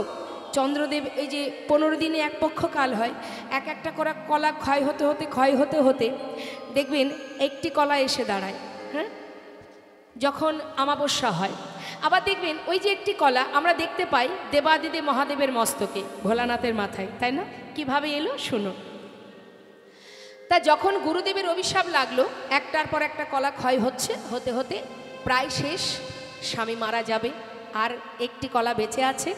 চন্দ্রদেব এই যে 15 দিনে এক পক্ষ কাল হয়, এক একটা করে কলা ক্ষয় হতে হতে দেখবেন একটি কলা এসে দাঁড়ায়, হ্যাঁ, যখন অমাবস্যা হয়। আবার দেখবেন ওই যে একটি কলা আমরা দেখতে পাই দেবাদিদেব মহাদেবের মস্তকে, ভোলানাথের মাথায়, তাই না? কিভাবে এলো শুনো। তা যখন গুরুদেবের অভিশাপ লাগলো, একটার পর একটা কলা ক্ষয় হতে হতে প্রায় শেষ, স্বামী মারা যাবে, আর একটি কলা বেঁচে আছে,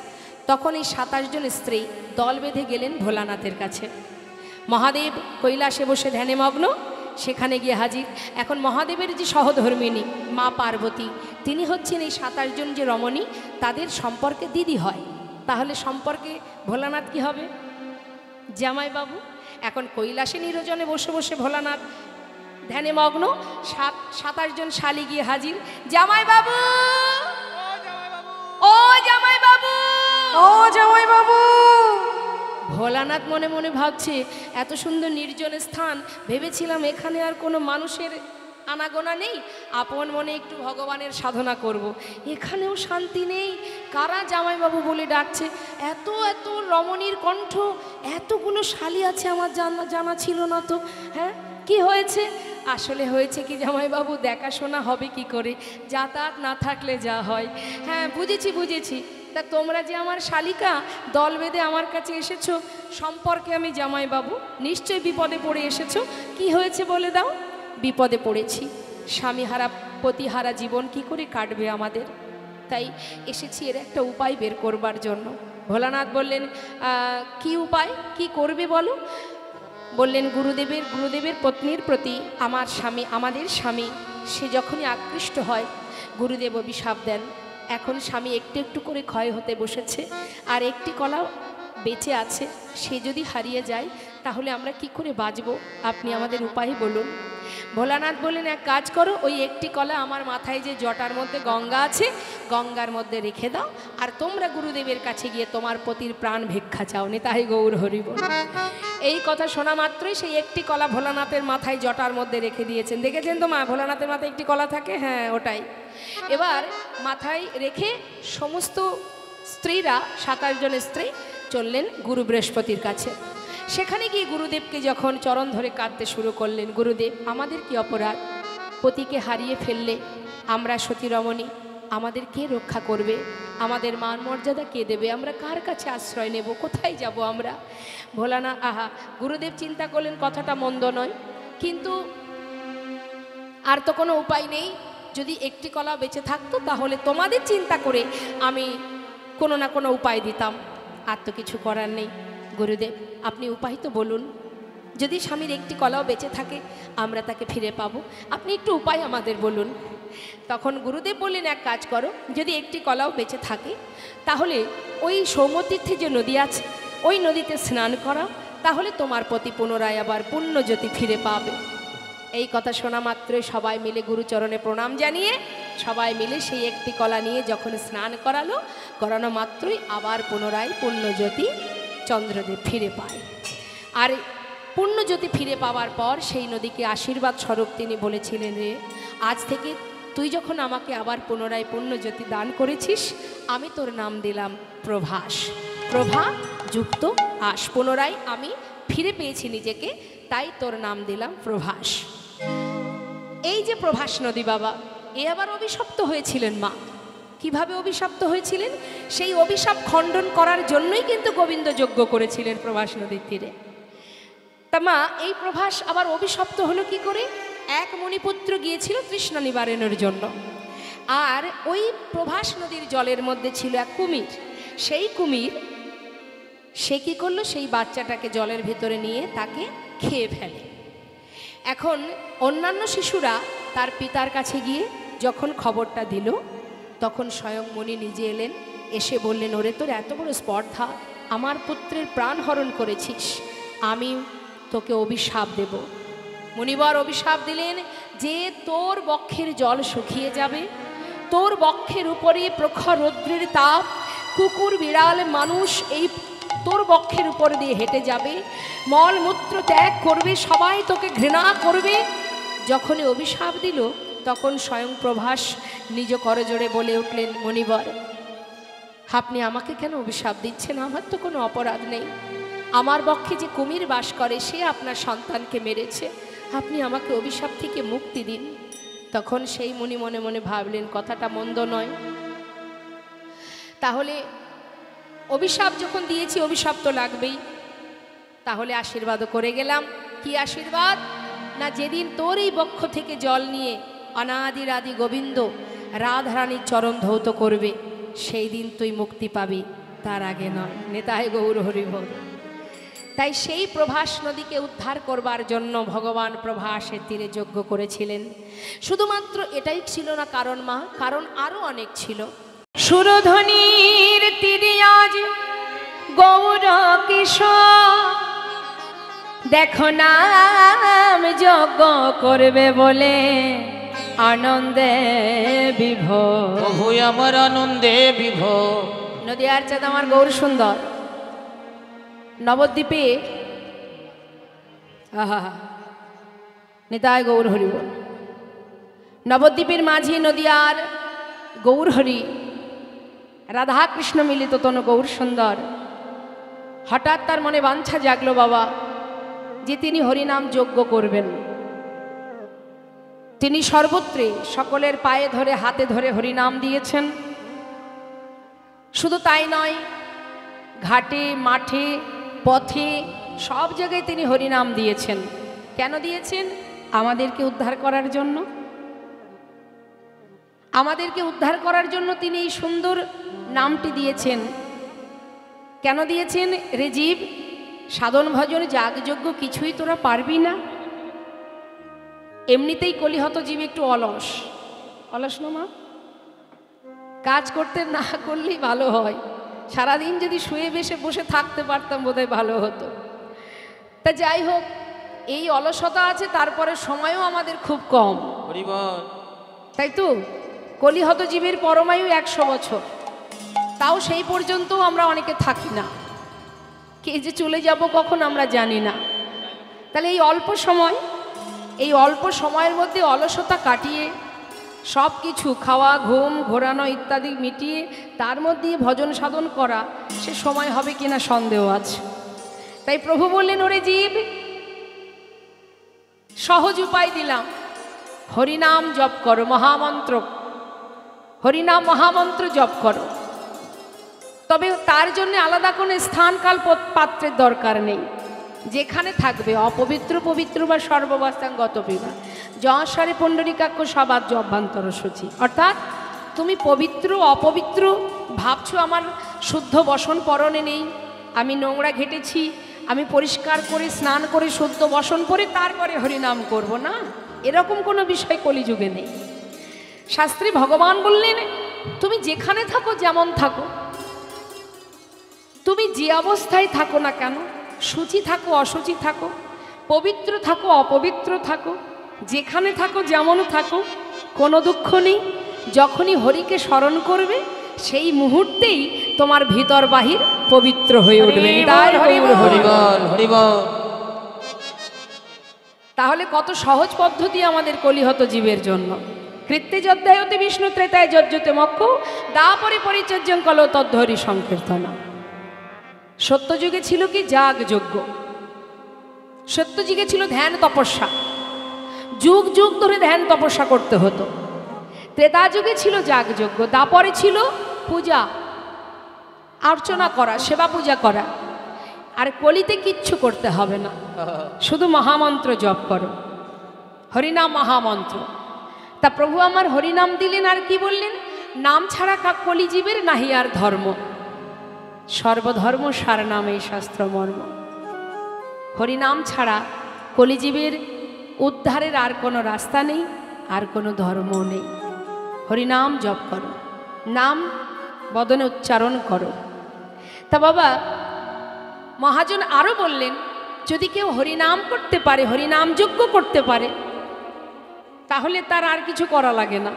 তখন এই 27 জন স্ত্রী দল বেঁধে গেলেন ভোলানাথের কাছে। মহাদেব কৈলাসে বসে ধ্যানে মগ্ন, সেখানে গিয়ে হাজির। এখন মহাদেবের যে সহধর্মিণী মা পার্বতী, তিনি হচ্ছেন এই 27 জন যে রমণী, তাদের সম্পর্কে দিদি হয়। তাহলে সম্পর্কে ভোলানাথ কি হবে? জামাইবাবু। এখন কৈলাসে নিরজনে বসে বসে ভোলানাথ ধ্যানে মগ্ন, 27 জন শালি গিয়ে হাজির। জামাইবাবু, ও জামাইবাবু, ও জামাইবাবু। ভোলানাথ মনে মনে ভাবছে এত সুন্দর নির্জন স্থান, ভেবেছিলাম এখানে আর কোনো মানুষের আনাগোনা নেই, আপন মনে একটু ভগবানের সাধনা করব। এখানেও শান্তি নেই, কারা জামাইবাবু বলে ডাকছে, এত এত রমণীর কণ্ঠ, এতগুলো শালি আছে, আমার জানা ছিল না তো। হ্যাঁ, কি হয়েছে? আসলে হয়েছে কি জামাইবাবু, দেখাশোনা হবে কি করে, যাতায়াত না থাকলে যা হয়। হ্যাঁ বুঝেছি। তা তোমরা যে আমার শালিকা, দল বেঁধে আমার কাছে এসেছো, সম্পর্কে আমি জামাইবাবু নিশ্চয়ই বিপদে পড়ে এসেছো। কি হয়েছে বলে দাও। বিপদে পড়েছি, স্বামীহারা পতিহারা জীবন কি করে কাটবে আমাদের, তাই এসেছি এর একটা উপায় বের করবার জন্য। ভোলানাথ বললেন কি উপায়, কি করবে বলো। বললেন গুরুদেবের পত্নীর প্রতি আমাদের স্বামী সে যখনই আকৃষ্ট হয়, গুরুদেব অভিশাপ দেন। এখন স্বামী একটু একটু করে ক্ষয় হতে বসেছে, আর একটি কলা বেঁচে আছে, সে যদি হারিয়ে যায় তাহলে আমরা কি করে বাঁচব, আপনি আমাদের উপায় বলুন। ভোলানাথ বললেন এক কাজ করো, ওই একটি কলা আমার মাথায় যে জটার মধ্যে গঙ্গা আছে, গঙ্গার মধ্যে রেখে দাও, আর তোমরা গুরুদেবের কাছে গিয়ে তোমার পতির প্রাণ ভিক্ষা চাও, নিতাই গৌর হরি বল। এই কথা শোনা মাত্রই সেই একটি কলা ভোলানাথের মাথায় জটার মধ্যে রেখে দিয়েছেন। দেখেছেন তো মা, ভোলানাথের মাথায় একটি কলা থাকে, হ্যাঁ ওটাই। এবার মাথায় রেখে সমস্ত স্ত্রীরা, 27 জন স্ত্রী চললেন গুরু বৃহস্পতির কাছে। সেখানে গিয়ে গুরুদেবকে যখন চরণ ধরে কাঁদতে শুরু করলেন, গুরুদেব আমাদের কি অপরাধ, পতিকে হারিয়ে ফেললে আমরা সতী রমণী, আমাদের কে রক্ষা করবে, আমাদের মান মর্যাদা কে দেবে, আমরা কার কাছে আশ্রয় নেব, কোথায় যাব আমরা। ভোলানা গুরুদেব চিন্তা করলেন কথাটা মন্দ নয়, কিন্তু আর তো কোনো উপায় নেই, যদি একটি কলা বেঁচে থাকতো তাহলে তোমাদের চিন্তা করে আমি কোনো না কোনো উপায় দিতাম, আর তো কিছু করার নেই। গুরুদেব আপনি উপায় তো বলুন, যদি স্বামীর একটি কলাও বেঁচে থাকে আমরা তাকে ফিরে পাবো, আপনি একটু উপায় আমাদের বলুন। তখন গুরুদেব বললেন এক কাজ করো, যদি একটি কলাও বেঁচে থাকে তাহলে ওই সৌম্যতীর্থে যে নদী আছে ওই নদীতে স্নান করাও, তাহলে তোমার প্রতি পুনরায় আবার পুণ্যজ্যোতি ফিরে পাবে। এই কথা শোনা মাত্রই সবাই মিলে গুরুচরণে প্রণাম জানিয়ে সবাই মিলে সেই একটি কলা নিয়ে যখন স্নান করালো, করানো মাত্রই আবার পুনরায় পুণ্যজ্যোতি চন্দ্রদেব ফিরে পায়। আর পুণ্যজ্যোতি ফিরে পাওয়ার পর সেই নদীকে আশীর্বাদ স্বরূপ তিনি বলেছিলেন, রে আজ থেকে তুই যখন আমাকে আবার পুনরায় পুণ্যজ্যোতি দান করেছিস, আমি তোর নাম দিলাম প্রভাস। প্রভা যুক্ত আস, পুনরায় আমি ফিরে পেয়েছি নিজেকে, তাই তোর নাম দিলাম প্রভাস। এই যে প্রভাস নদী বাবা, এ আবার অভিশপ্ত হয়েছিলেন মা। কিভাবে অভিশপ্ত হয়েছিলেন? সেই অভিশাপ খণ্ডন করার জন্যই কিন্তু গোবিন্দ যজ্ঞ করেছিলেন প্রভাস নদীর তীরে। তা মা, এই প্রভাস আবার অভিশপ্ত হলো কি করে? এক মণিপুত্র গিয়েছিল তৃষ্ণা নিবারণের জন্য, আর ওই প্রভাস নদীর জলের মধ্যে ছিল এক কুমির। সেই কুমির সে কী করলো? সেই বাচ্চাটাকে জলের ভিতরে নিয়ে তাকে খেয়ে ফেলে। এখন অন্যান্য শিশুরা তার পিতার কাছে গিয়ে যখন খবরটা দিল, তখন স্বয়ং মুনি নিজে এলেন, এসে বললেন, ওরে তোর এত বড় স্পর্ধা, আমার পুত্রের প্রাণ হরণ করেছিস, আমি তোকে অভিশাপ দেব। মুনিবর অভিশাপ দিলেন যে তোর বক্ষের জল শুকিয়ে যাবে, তোর বক্ষের উপরে প্রখর রৌদ্রের তাপ, কুকুর বিড়াল মানুষ এই তোর বক্ষের উপর দিয়ে হেঁটে যাবে, মলমূত্র ত্যাগ করবে, সবাই তোকে ঘৃণা করবে। যখনই অভিশাপ দিল, তখন স্বয়ং প্রভাস নিজ করজোড়ে বলে উঠলেন, মুনিবর আপনি আমাকে কেন অভিশাপ দিচ্ছেন? আমার তো কোনো অপরাধ নেই, আমার বক্ষে যে কুমির বাস করে সে আপনার সন্তানকে মেরেছে, আপনি আমাকে অভিশাপ থেকে মুক্তি দিন। তখন সেই মুনি মনে মনে ভাবলেন, কথাটা মন্দ নয়, তাহলে অভিশাপ যখন দিয়েছি অভিশাপ তো লাগবেই, তাহলে আশীর্বাদও করে গেলাম। কি আশীর্বাদ? না, যেদিন তোর এই বক্ষ থেকে জল নিয়ে অনাদির আদি গোবিন্দ রাধারানীর চরণ ধৌত করবে, সেই দিন তুই মুক্তি পাবি, তার আগে নয়। নেতাই গৌর হরিবল। তাই সেই প্রভাস নদীকে উদ্ধার করবার জন্য ভগবান প্রভাসের তীরে যজ্ঞ করেছিলেন। শুধুমাত্র এটাই ছিল না কারণ মা, কারণ আরও অনেক ছিল। সুরধ্বনির তীরে আজ গৌর কিশোর দেখো নাম যজ্ঞ করবে বলে আনন্দে বিভোর। প্রভু আমার আনন্দে বিভোর। নদীয়ার চাঁদ আমার গৌর সুন্দর নবদ্বীপে, আহা নেতায় গৌর হরি বল। নবদ্বীপের মাঝি নদীয়ার গৌর হরি, রাধাকৃষ্ণ মিলিত তনু গৌর সুন্দর। হঠাৎ তার মনে বাঞ্ছা জাগলো বাবা যে তিনি হরিনাম যজ্ঞ করবেন। তিনি সর্বত্রে সকলের পায়ে ধরে হাতে ধরে হরিনাম দিয়েছেন। শুধু তাই নয়, ঘাটে মাঠে পথে সব জায়গায় তিনি হরিনাম দিয়েছেন। কেন দিয়েছেন? আমাদেরকে উদ্ধার করার জন্য। আমাদেরকে উদ্ধার করার জন্য তিনি এই সুন্দর নামটি দিয়েছেন। কেন দিয়েছেন? রে জীব, সাধন ভজন যাগযজ্ঞ কিছুই তোরা পারবি না। এমনিতেই কলিহত জীব একটু অলস, অলস না মা? কাজ করতে না করলেই ভালো হয়। সারাদিন যদি শুয়ে বেশে বসে থাকতে পারতাম বোধহয় ভালো হতো। তা যাই হোক, এই অলসতা আছে, তারপরে সময়ও আমাদের খুব কম, তাই তো? কলিহত জীবের পরমায়ু 100 বছর, তাও সেই পর্যন্ত আমরা অনেকে থাকি না। কে যে চলে যাব কখন আমরা জানি না। তাহলে এই অল্প সময়ের মধ্যে অলসতা কাটিয়ে সব কিছু খাওয়া ঘুম ঘোরানো ইত্যাদি মিটিয়ে তার মধ্যে ভজন সাধন করা, সে সময় হবে কিনা সন্দেহ আছে। তাই প্রভু বললেন, ওরে জীব, সহজ উপায় দিলাম, হরিনাম জপ করো, মহামন্ত্র হরিনাম মহামন্ত্র জপ করো। তবে তার জন্য আলাদা কোনো স্থানকাল পাত্রের দরকার নেই। যেখানে থাকবে অপবিত্র পবিত্র বা সর্ববাস্তাঙ্গত বিবাহ যশারে পুণ্ডরিকাক্ষ সবাদ অভ্যন্তর সূচি। অর্থাৎ তুমি পবিত্র অপবিত্র ভাবছো আমার শুদ্ধ বসন পরনে নেই, আমি নোংরা ঘেটেছি, আমি পরিষ্কার করে স্নান করে শুদ্ধ বসন পরে তারপরে হরিনাম করব না, এরকম কোনো বিষয় কলিযুগে নেই। শাস্ত্রে ভগবান বললেন, তুমি যেখানে থাকো যেমন থাকো, তুমি যে অবস্থায় থাকো না কেন, শুচি থাকো অশুচি থাকো, পবিত্র থাকো অপবিত্র থাকো, যেখানে থাকো যেমন থাকো, কোনো দুঃখ নেই। যখনই হরিকে স্মরণ করবে সেই মুহূর্তেই তোমার ভিতর বাহির পবিত্র হয়ে উঠবে। তাই হরিবল হরিবল। তাহলে কত সহজ পদ্ধতি আমাদের কলিহত জীবের জন্য। কৃত্যে যদ্ধায়তে বিষ্ণু ত্রেতায় যজ্জতে মক্ষ দাপরে পরিচর্যং কল তদ্ধরি সংকীর্তন। সত্যযুগে ছিল কি যাগ যজ্ঞ, সত্যযুগে ছিল ধ্যান তপস্যা, যুগ যুগ ধরে ধ্যান তপস্যা করতে হতো। ত্রেতা যুগে ছিল যাগযজ্ঞ, তারপরে ছিল পূজা অর্চনা করা, সেবা পূজা করা। আর কলিতে কিচ্ছু করতে হবে না, শুধু মহামন্ত্র জপ করো, হরিনাম মহামন্ত্র। তা প্রভু আমার হরিনাম দিলেন, আর কি বললেন? নাম ছাড়া কলিজীবের নাহি আর ধর্ম, সর্বধর্ম সার নাম এই শাস্ত্র মর্ম। হরিনাম ছাড়া কলিজীবের উদ্ধারের আর কোনো রাস্তা নেই, আর কোনো ধর্ম নেই। হরিনাম জপ করো, নাম বদনে উচ্চারণ করো। তা বাবা মহাজন আরও বললেন, যদি কেউ হরিনাম করতে পারে, হরিনাম যজ্ঞ করতে পারে, তাহলে তার আর কিছু করা লাগে না।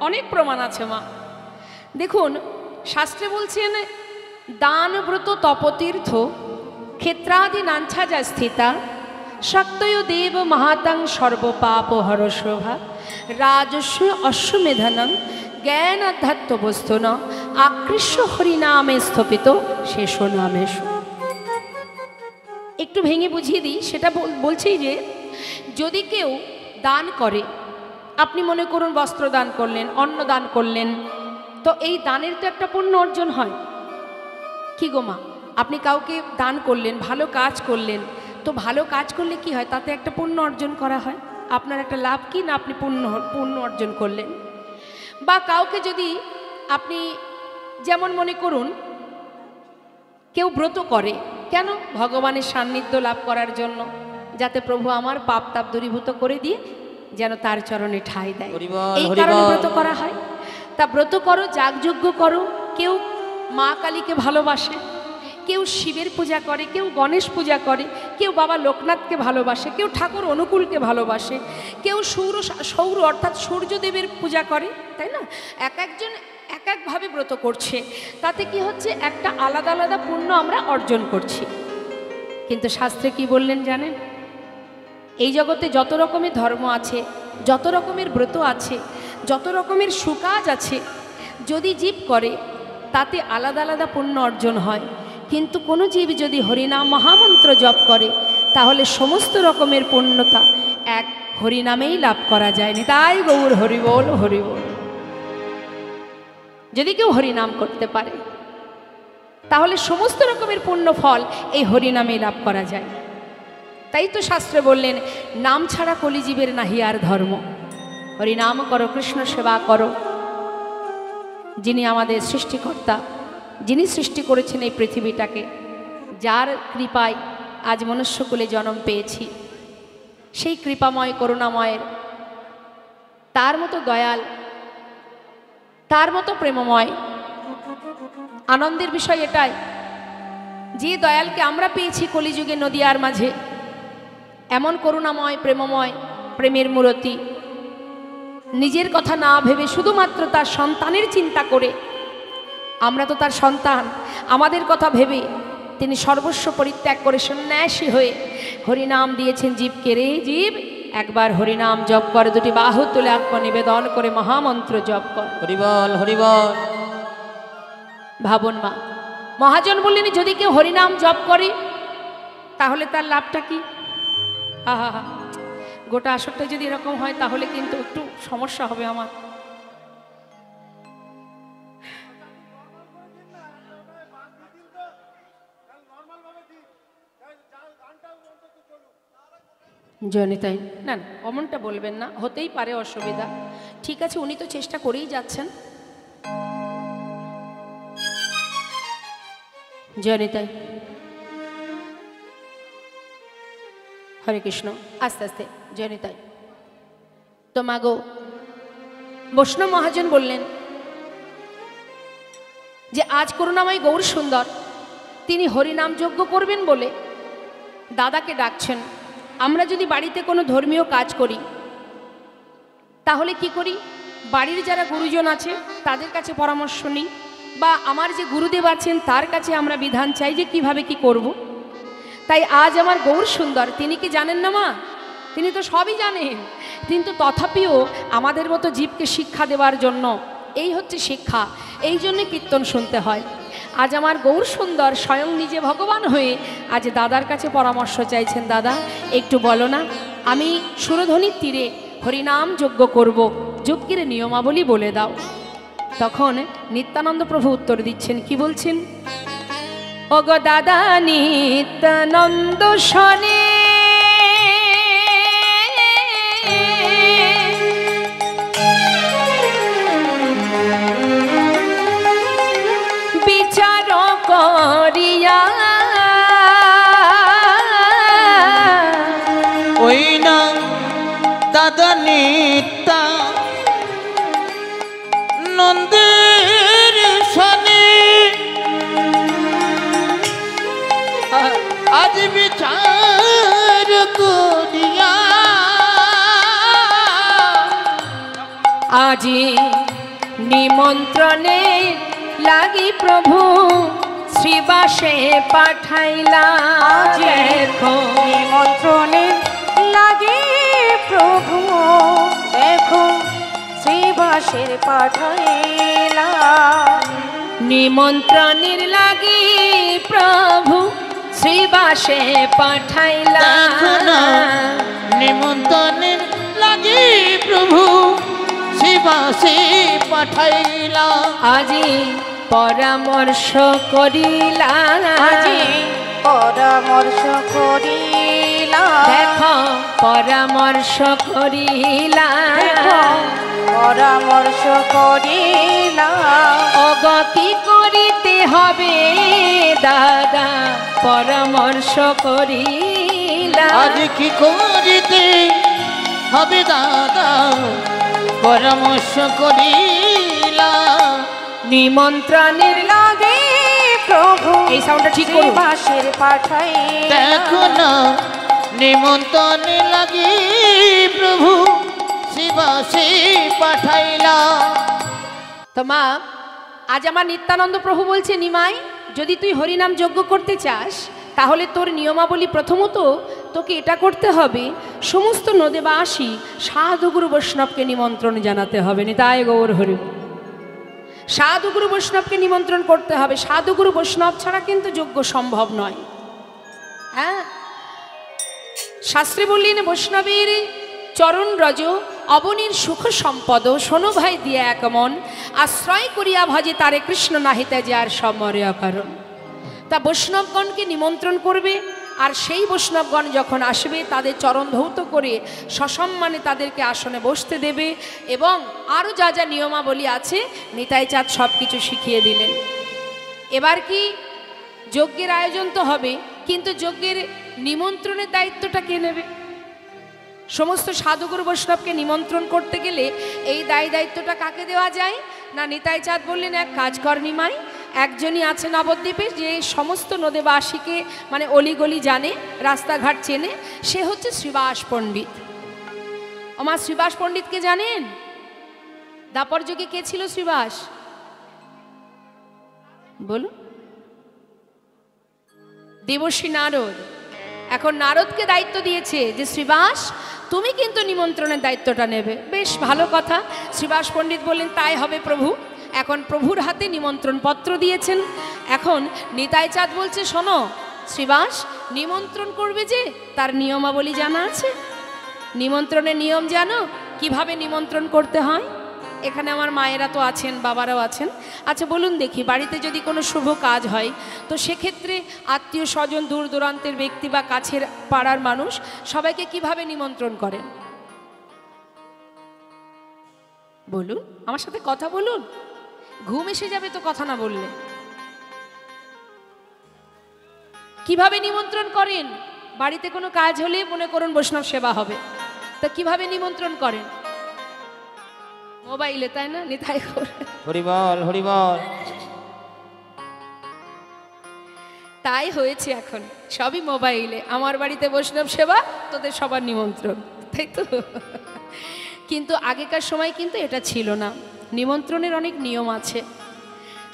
অনেক প্রমাণ আছে মা। দেখুন শাস্ত্রে বলছেন, দান ব্রত তপতীর্থ ক্ষেত্রাদি নাঞ্ছা যা স্থিতা শক্তয় দেব মহাতাং সর্বপাপ হর শোভা রাজস্ব অশ্বমেধনং জ্ঞান আধ্যাত্ম বস্তু ন আকৃষ্য হরিনামে স্থপিত শেষ নামেশ। একটু ভেঙে বুঝিয়ে দিই, সেটা বলছি যে যদি কেউ দান করে, আপনি মনে করুন বস্ত্র দান করলেন, অন্ন দান করলেন, তো এই দানের তো একটা পুণ্য অর্জন হয়। কি গো মা, আপনি কাউকে দান করলেন, ভালো কাজ করলেন, তো ভালো কাজ করলে কি হয়? তাতে একটা পুণ্য অর্জন করা হয়। আপনার একটা লাভ কি না, আপনি পুণ্য অর্জন করলেন। বা কাউকে যদি আপনি, যেমন মনে করুন কেউ ব্রত করে, কেন? ভগবানের সান্নিধ্য লাভ করার জন্য, যাতে প্রভু আমার পাপ তাপ দূরীভূত করে দিয়ে যেন তার চরণে ঠাঁই দেয়, এই কারণে ব্রত করা হয়। তা ব্রত করো, যাগযজ্ঞ করো। কেউ মা কালীকে ভালোবাসে, কেউ শিবের পূজা করে, কেউ গণেশ পূজা করে, কেউ বাবা লোকনাথকে ভালোবাসে, কেউ ঠাকুর অনুকূলকে ভালোবাসে, কেউ সৌর অর্থাৎ সূর্যদেবের পূজা করে, তাই না? এক একজন এক একভাবে ব্রত করছে, তাতে কি হচ্ছে? একটা আলাদা আলাদা পুণ্য আমরা অর্জন করছি। কিন্তু শাস্ত্রে কি বললেন জানেন? এই জগতে যত রকমের ধর্ম আছে, যত রকমের ব্রত আছে, যত রকমের সুকাজ আছে, যদি জীব করে তাতে আলাদা আলাদা পুণ্য অর্জন হয়। কিন্তু কোনো জীব যদি হরিনাম মহামন্ত্র জপ করে, তাহলে সমস্ত রকমের পুণ্যতা এক হরিনামেই লাভ করা যায়। তাই গৌর হরিবোল হরিবোল। যদি কেউ হরিনাম করতে পারে, তাহলে সমস্ত রকমের পুণ্য ফল এই হরিনামেই লাভ করা যায়। তাই তো শাস্ত্রে বললেন, নাম ছাড়া কলিজীবের নাহি আর ধর্ম। হরিনাম করো, কৃষ্ণ সেবা করো। যিনি আমাদের সৃষ্টিকর্তা, যিনি সৃষ্টি করেছেন এই পৃথিবীটাকে, যার কৃপায় আজ মনুষ্যকুলে জন্ম পেয়েছি, সেই কৃপাময় করুণাময়ের, তার মতো দয়াল, তার মতো প্রেমময়। আনন্দের বিষয় এটাই যে দয়ালকে আমরা পেয়েছি কলিযুগে নদিয়ার মাঝে, এমন করুণাময় প্রেমময়, প্রেমের মূরতি, নিজের কথা না ভেবে শুধুমাত্র তার সন্তানের চিন্তা করে, আমরা তো তার সন্তান, আমাদের কথা ভেবে তিনি সর্বস্ব পরিত্যাগ করে সন্ন্যাসী হয়ে হরিনাম দিয়েছেন জীবকে। রে জীব, একবার হরিনাম জপ করে, দুটি বাহু তুলে আত্মনিবেদন করে মহামন্ত্র জপ কর। হরিবল হরিবল। ভাবুন মা, মহাজন বললেন যদি কেউ হরিনাম জপ করে তাহলে তার লাভটা কি? আহা, গোটা আসরটা যদি এরকম হয় তাহলে কিন্তু একটু সমস্যা হবে আমার। জয়নিতাই, না না অমনটা বলবেন না, হতেই পারে অসুবিধা। ঠিক আছে, উনি তো চেষ্টা করেই যাচ্ছেন। জয়নিতাই, হরে কৃষ্ণ। আস্তে আস্তে জয়নিতাই। তো মাগো, বৈষ্ণব মহাজন বললেন যে আজ করুণাময় গৌর সুন্দর তিনি হরিনাম যজ্ঞ করবেন বলে দাদাকে ডাকছেন। আমরা যদি বাড়িতে কোনো ধর্মীয় কাজ করি তাহলে কি করি? বাড়ির যারা গুরুজন আছে তাদের কাছে পরামর্শ নিই, বা আমার যে গুরুদেব আছেন তার কাছে আমরা বিধান চাই যে কিভাবে কি করব। তাই আজ আমার গৌর সুন্দর, তিনি কি জানেন না মা? তিনি তো সবই জানেন, কিন্তু তথাপিও আমাদের মতো জীবকে শিক্ষা দেওয়ার জন্য, এই হচ্ছে শিক্ষা, এই জন্যে কীর্তন শুনতে হয়। আজ আমার গৌর সুন্দর স্বয়ং নিজে ভগবান হয়ে আজ দাদার কাছে পরামর্শ চাইছেন, দাদা একটু বলো না, আমি সুরধ্বনির তীরে হরিনাম যজ্ঞ করব, যজ্ঞের নিয়মাবলী বলে দাও। তখন নিত্যানন্দ প্রভু উত্তর দিচ্ছেন, কি বলছেন? ওগো দাদা নিত্যানন্দ শনে বিচার করিয়া ওই না দাদা নিত্যা নন্দের শনি আজ বিচার করিয়া আজি নিমন্ত্রণে লাগি প্রভু শ্রীবাসে পাঠাইলা। দেখো নিমন্ত্রণে লাগি প্রভু, দেখো শ্রীবাসের পাঠাইলা। নিমন্ত্রণের লাগি প্রভু শ্রীবাসে পাঠাইলা। দেখো না নিমন্ত্রণের লাগি প্রভু শিবাসে পাঠাইলা। আজি পরামর্শ করিলা, আজি পরামর্শ করিলা। দেখো পরামর্শ করিলা, দেখো পরামর্শ করিলা। ওগ কি করিতে হবে দাদা পরামর্শ করিলা। আজ কি করিতে হবে দাদা পরামর্শ করিলা। নিমন্ত্রণের লাগে প্রভু এই সাউন্ডটা ঠিক করো। শ্রীবাসের পাঠাইলা। দেখো না নিমন্ত্রণ লাগি প্রভু শিবাসে পাঠাইলা। তো মা, আজ আমার নিত্যানন্দ প্রভু বলছে, নিমাই যদি তুই হরিনাম যজ্ঞ করতে চাস তাহলে তোর নিয়মাবলী প্রথমত তোকে এটা করতে হবে, সমস্ত নদেবাসী সাধুগুরু বৈষ্ণবকে নিমন্ত্রণ জানাতে হবে। নিতাই গৌর হরি। সাধুগুরু বৈষ্ণবকে নিমন্ত্রণ করতে হবে, সাধুগুরু বৈষ্ণব ছাড়া কিন্তু যজ্ঞ সম্ভব নয়। হ্যাঁ, শাস্ত্রে বললেন বৈষ্ণবের চরণ রজ অবনীর সুখ সম্পদ শোনো ভাই দিয়া এক মন, আশ্রয় করিয়া ভজে তারে কৃষ্ণ নাহিতে যার সমরে অকারণ। তা বৈষ্ণবগণকে নিমন্ত্রণ করবে, আর সেই বৈষ্ণবগণ যখন আসবে তাদের চরণ ধৌত করে সসম্মানে তাদেরকে আসনে বসতে দেবে, এবং আরও যা যা নিয়মাবলী আছে নিতাই চাঁদ সব কিছু শিখিয়ে দিলেন। এবার কি যজ্ঞের আয়োজন তো হবে, কিন্তু যজ্ঞের নিমন্ত্রণের দায়িত্বটা কে নেবে? সমস্ত সাধুগুরু বৈষ্ণবকে নিমন্ত্রণ করতে গেলে এই দায়িত্বটা কাকে দেওয়া যায় না? নিতাই চাঁদ বললেন, এক কাজ কর নিমাই, একজনই আছে নবদ্বীপে যে সমস্ত নদেবাসীকে মানে অলিগলি জানে, রাস্তাঘাট চেনে, সে হচ্ছে শ্রীবাস পণ্ডিত। আমার শ্রীবাস পণ্ডিতকে জানেন? দাপর যুগে কে ছিল শ্রীবাস? বলুন। দেবর্ষি নারদ। এখন নারদকে দায়িত্ব দিয়েছে যে শ্রীবাস তুমি কিন্তু নিমন্ত্রণের দায়িত্বটা নেবে। বেশ ভালো কথা। শ্রীবাস পণ্ডিত বললেন, তাই হবে প্রভু। এখন প্রভুর হাতে নিমন্ত্রণ পত্র দিয়েছেন। এখন নিতাই চাঁদ বলছে, শোনো শ্রীবাস, নিমন্ত্রণ করবে যে তার নিয়মাবলী জানা আছে? নিমন্ত্রণের নিয়ম জানো? কিভাবে নিমন্ত্রণ করতে হয়? এখানে আমার মায়েরা তো আছেন, বাবারাও আছেন। আচ্ছা বলুন দেখি, বাড়িতে যদি কোনো শুভ কাজ হয় তো সেক্ষেত্রে আত্মীয় স্বজন, দূর দূরান্তের ব্যক্তি বা কাছের পাড়ার মানুষ সবাইকে কিভাবে নিমন্ত্রণ করেন? বলুন, আমার সাথে কথা বলুন। ঘুম এসে যাবে তো কথা না বললে। কিভাবে নিমন্ত্রণ করেন? বাড়িতে কোনো কাজ হলে মনে করুন বৈষ্ণব সেবা হবে, তা কিভাবে নিমন্ত্রণ করেন? মোবাইলে, তাই না? নিতাই হরিবল হরিবল। তাই হয়েছে, এখন সবই মোবাইলে। আমার বাড়িতে বৈষ্ণব সেবা, তোদের সবার নিমন্ত্রণ, তাই তো? কিন্তু আগেকার সময় কিন্তু এটা ছিল না। নিমন্ত্রণের অনেক নিয়ম আছে।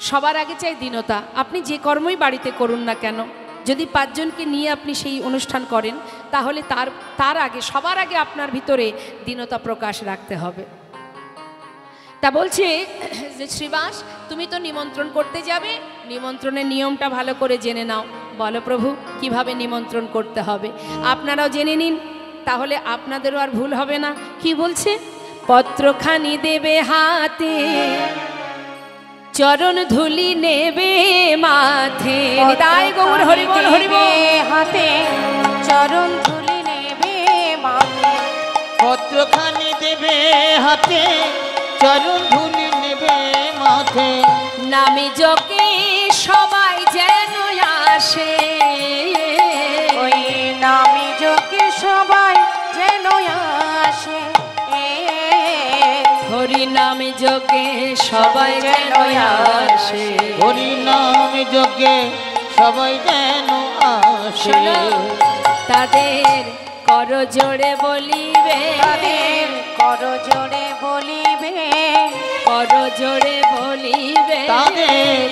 সবার আগে চাই দীনতা। আপনি যে কর্মই বাড়িতে করুন না কেন, যদি 5 জনকে নিয়ে আপনি সেই অনুষ্ঠান করেন, তাহলে তার আগে সবার আগে আপনার ভিতরে দীনতা প্রকাশ রাখতে হবে। তা বলছে যে শ্রীবাস, তুমি তো নিমন্ত্রণ করতে যাবে, নিমন্ত্রণের নিয়মটা ভালো করে জেনে নাও। বলো প্রভু, কিভাবে নিমন্ত্রণ করতে হবে আপনারাও জেনে নিন, তাহলে আপনাদেরও আর ভুল হবে না। কি বলছে? পত্রখানি দেবে হাতে, চরণ ধুলি নেবে মাথে। নিতাই গৌর হরি বল, হরি বল। হাতে চরণ ধুলি নেবে মাথে, পত্রখানি দেবে হাতে, চরণ ধুলি নেবে মাথে। নামে জকে সবাই যেন আসে, ওই নামে যোগে সবাই যেন আসে। হরি নামে জকে সবাই যেন আসে। হরি নাম যোগে সবাই যেন আসে। শোনো, তাদের কর জোড়ে বলিবে, তাদের কর জোড়ে বলিবে, কর জোড়ে বলিবে, তাদের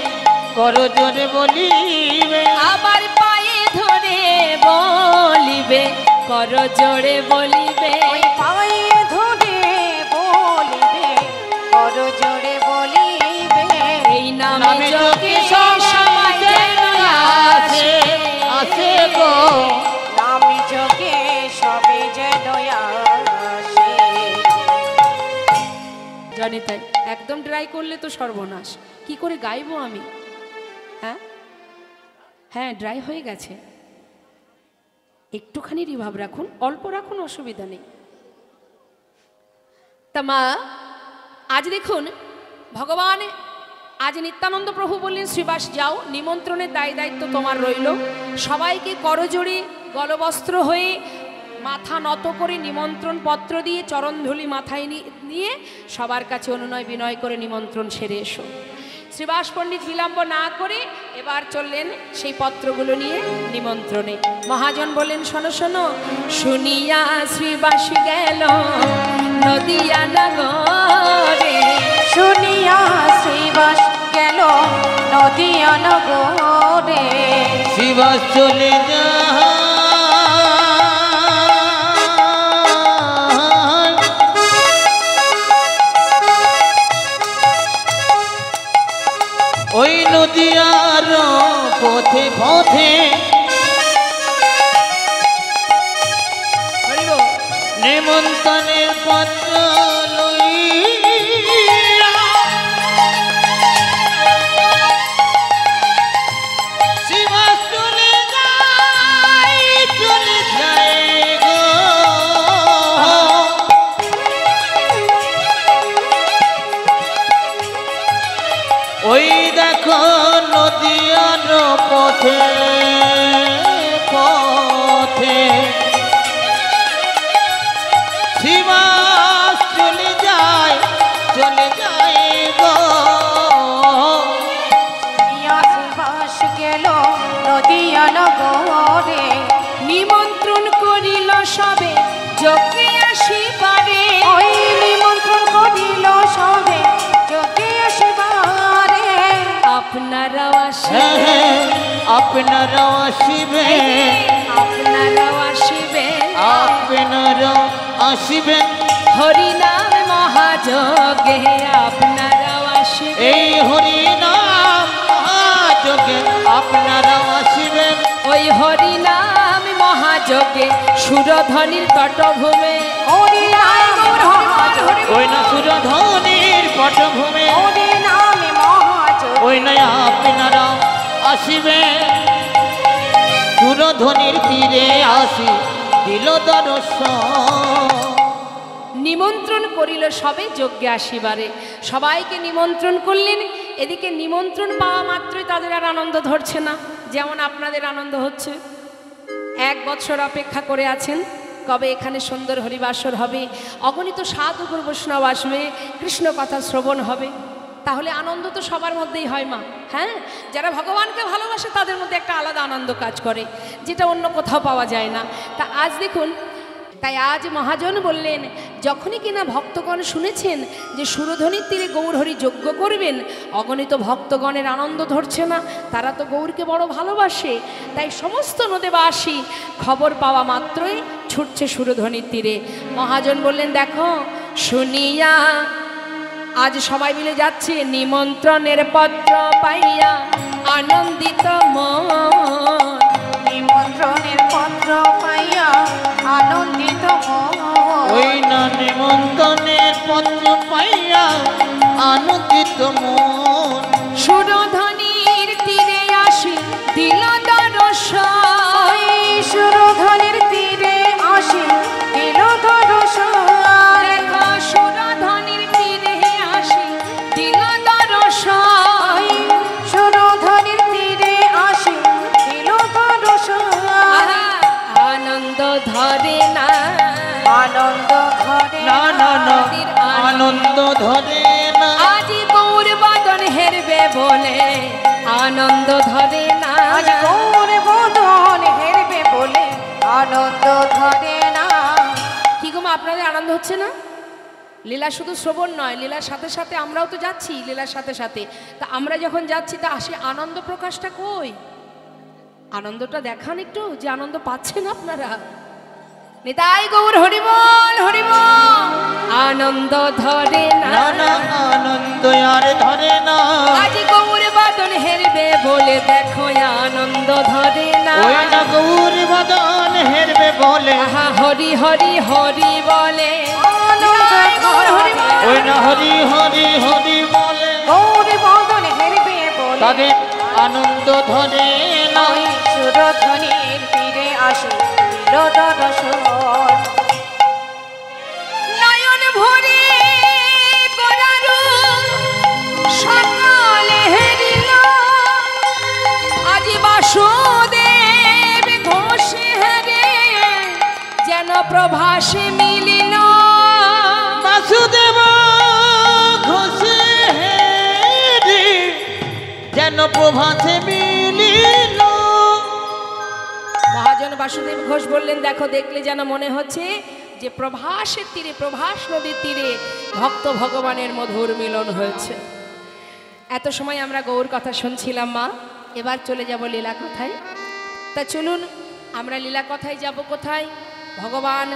কর জোরে বলিবে। আবার পায়ে ধরে বলিবে, কর জোড়ে বলিবে। ওই পায়ে ধরে বলিবে, কর জোড়ে বলিবে। এই নামে নামে জগে যোগে সবাই যেন আসে। আসে গো। নামে যোগে সবে যেন আসে। জানি তাই, একদম ট্রাই করলে তো সর্বনাশ। কি করে গাইবো আমি? হ্যাঁ হ্যাঁ, ড্রাই হয়ে গেছে। একটুখানি রিভাব রাখুন, অল্প রাখুন, অসুবিধা নেই। তা মা, আজ দেখুন ভগবান, আজ নিত্যানন্দ প্রভু বললেন, শ্রীবাস যাও, নিমন্ত্রণের দায়িত্ব তোমার রইল। সবাইকে করজোড়ে গলবস্ত্র হয়ে মাথা নত করে নিমন্ত্রণ পত্র দিয়ে চরণধুলি মাথায় নিয়ে সবার কাছে অনুনয় বিনয় করে নিমন্ত্রণ সেরে এসো। শ্রীবাস পণ্ডিত বিলম্ব না করে এবার চললেন সেই পত্রগুলো নিয়ে নিমন্ত্রণে। মহাজন বললেন, শোনো শোনো, শুনিয়া শ্রীবাস গেল নদিয়া নগরে, শুনিয়া শ্রীবাস গেল নদিয়া নগরে। শিবাস চলে যায় ওই নদিয়ার পথে পথে। নেমন্তনের পত্র লইয়া শিবাস চলে যায় গো। ওই দেখো নদিয়ার পথে পথে শিবাস চলে যায় গো। শুনিয়া শ্রীবাস গেল নদিয়া নগরে। নিমন্ত্রণ করিল সবে যোগে আসিবারে, ওই নিমন্ত্রণ করিল সবে যোগে আসিবারে। আপনারাও হ্যাঁ আসিবে, হ্যাঁ, আপনারাও আসিবেন, আপনারাও আসিবে, আপনারাও আসিবেন। হরি নাম মহাযোগে আপনারাও আসিবে। এই হরি নাম মহাযোগে আপনারাও আসিবেন। ওই হরি নাম মহাযোগে সুরধ্বনির তটভূমে, হরি নাম মহাযোগে, ওই না সুরধ্বনির পটভূমে, হরি নামে মহাযোগে। ওই নয় আপনারাও আসিবেন। সুরধ্বনির তীরে আসি দিল দর্শন। নিমন্ত্রণ করিল সবে যজ্ঞে আসিবারে। সবাইকে নিমন্ত্রণ করলেন। এদিকে নিমন্ত্রণ পাওয়া মাত্রই তাদের আর আনন্দ ধরছে না, যেমন আপনাদের আনন্দ হচ্ছে। 1 বছর অপেক্ষা করে আছেন, কবে এখানে সুন্দর হরিবাসর হবে, অগণিত সাধু গুরু বৈষ্ণব আসবে, কৃষ্ণ কথা শ্রবণ হবে। তাহলে আনন্দ তো সবার মধ্যেই হয় মা। হ্যাঁ, যারা ভগবানকে ভালোবাসে তাদের মধ্যে একটা আলাদা আনন্দ কাজ করে, যেটা অন্য কোথাও পাওয়া যায় না। তা আজ দেখুন, তাই আজ মহাজন বললেন, যখনই কিনা ভক্তগণ শুনেছেন যে সুরধ্বনির তীরে গৌরহরি যজ্ঞ করবেন, অগণিত ভক্তগণের আনন্দ ধরছে না, তারা তো গৌরকে বড় ভালোবাসে, তাই সমস্ত নদেবাসী খবর পাওয়া মাত্রই ছুটছে সুরধ্বনির তীরে। মহাজন বললেন, দেখো শুনিয়া আজ সবাই মিলে যাচ্ছে, নিমন্ত্রণের পত্র পাইয়া আনন্দিত মন। নিমন্ত্রণের পত্র পাইয়া আনন্দিত মন। ওই না নিমন্ত্রণের পত্র পাইয়া আনন্দিত মন। সুরধ্বনির তীরে আসি দিল দর্শন। সুরধ্বনির তীরে আসি দিল দর্শন। দেখো সুরধ্বনির তীরে আসি দিল দর্শন। সুরধ্বনির তীরে আসি দিল দর্শন। আনন্দ ধরে না, আনন্দ ধরে না না না আনন্দ ধরে না। আজি গৌর বদন হেরবে বলে আনন্দ ধরে না। আজ গৌর বদন হেরবে বলে আনন্দ ধরে না। কি গো মা, আপনাদের আনন্দ হচ্ছে না? লীলা শুধু শ্রবণ নয়, লীলার সাথে সাথে আমরাও তো যাচ্ছি, লীলার সাথে সাথে। তা আমরা যখন যাচ্ছি তা আসে আনন্দ প্রকাশটা কই? আনন্দটা দেখান একটু, যে আনন্দ পাচ্ছেন আপনারা। নিতাই গৌর হরিবল হরিবল। আনন্দ ধরে না, না না আনন্দ আর ধরে না। আজ গৌর বদন হেরবে বলে দেখো আনন্দ ধরে না। ওই না গৌর বদন হেরবে বলে। আহা হরি হরি হরি বলে। নিতাই গৌর হরিবল। ওই না হরি হরি হরি বলে। গৌর বদন হেরবে বলে তাদের আনন্দ ধরে না। সুরধ্বনির তীরে আসি দিল দর্শন। নয়ন ভরে করারু সকালে হেরিল, আজি বাসুদেব ঘোষে হেরে যেন প্রভাসে মিলিল। বাসুদেব ঘোষে হেরি যেন প্রভাতে মিলিল। মহাজন বাসুদেব ঘোষ বললেন, দেখো দেখলে যেন মনে হচ্ছে যে প্রভাসের তীরে, প্রভাস নদীর তীরে ভক্ত ভগবানের মধুর মিলন হয়েছে। এত সময় আমরা গৌর কথা শুনছিলাম মা, এবার চলে যাব লীলা কথায়। তা চলুন আমরা লীলা কথায় যাব কোথায়? ভগবান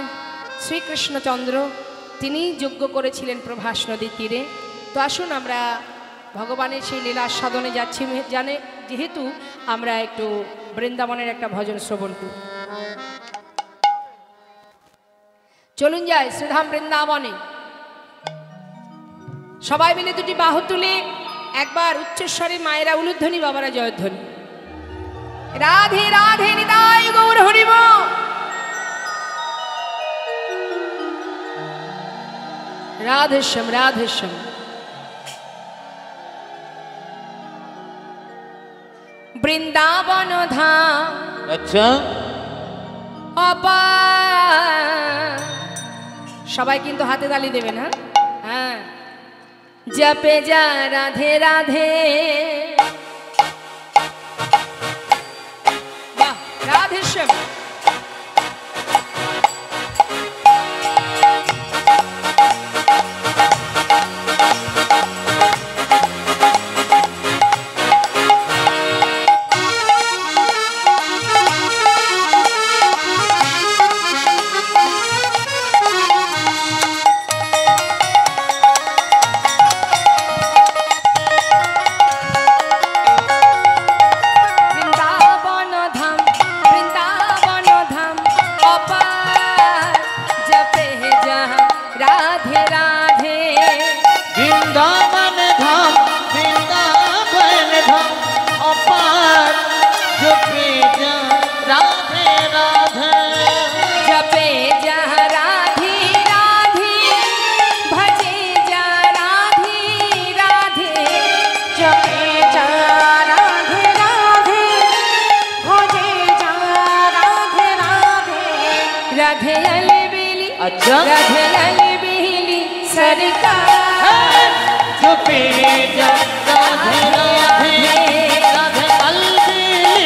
শ্রীকৃষ্ণচন্দ্র তিনি যজ্ঞ করেছিলেন প্রভাস নদীর তীরে। তো আসুন আমরা ভগবানের সেই লীলা সাধনে যাচ্ছি, জানে যেহেতু আমরা একটু বৃন্দাবনের একটা ভজন শ্রবণ করি। চলুন যাই শ্রীধাম বৃন্দাবনে। সবাই মিলে দুটি বাহু তুলে একবার উচ্চস্বরে মায়েরা উলুধ্বনি, বাবারা জয়ধ্বনি। রাধে রাধে নিতাই গৌর হরিব। রাধেশ্যাম রাধেশ্যাম। বৃন্দাবন ধাম আচ্ছা অপার। সবাই কিন্তু হাতে তালি দেবেন। হ্যাঁ হ্যাঁ। জপে যা রাধে রাধে। বাহ, রাধেশ্যাম। राधे अलबेली अच्छा राधे अलबेली सरकार चुपे जा राधे राधे राधे अलबेली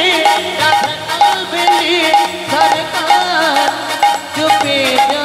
सरकार चुपे जा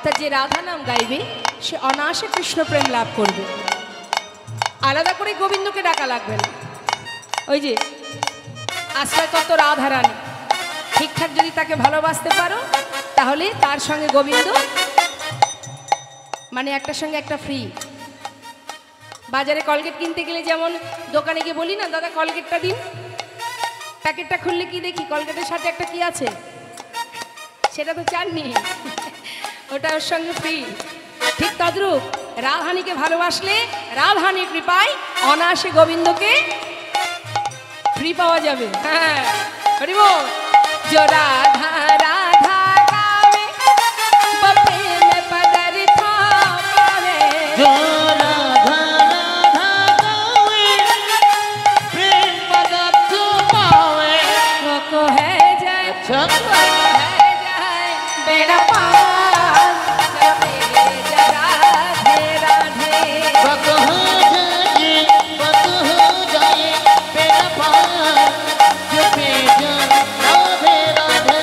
অর্থাৎ যে রাধা নাম গাইবে সে অনায়াসে কৃষ্ণ প্রেম লাভ করবে। আলাদা করে গোবিন্দকে ডাকা লাগবে না। ওই যে আশ্রয় তত্ত্ব রাধারানী, ঠিকঠাক যদি তাকে ভালোবাসতে পারো তাহলে তার সঙ্গে গোবিন্দ মানে একটার সঙ্গে একটা ফ্রি। বাজারে কলগেট কিনতে গেলে যেমন দোকানে গিয়ে বলি না, দাদা কলগেটটা দিন, প্যাকেটটা খুললে কি দেখি কলগেটের সাথে একটা কি আছে, সেটা তো চাননি, ওটা ওর সঙ্গে ফ্রি। ঠিক তদ্রূপ রাধারানীকে ভালোবাসলে রাধারানীর কৃপায় অনায়াসে গোবিন্দকে ফ্রি পাওয়া যাবে। হ্যাঁ, হরি বল। जो राधा राधा गावे वो प्रेम पदार्थ पावे, जो राधा राधा गावे प्रेम पदार्थ पावे, को है जय अच्छा है जय बेड़ा पार जपे जय राधे राधे, बक हो जाए बेड़ा पार जपे जय राधे राधे।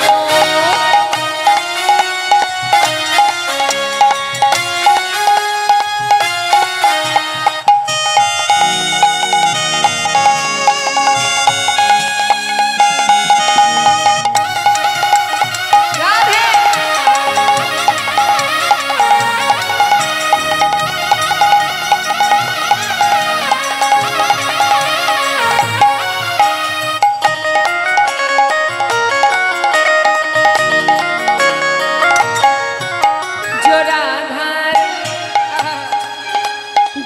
राधे। जो राधा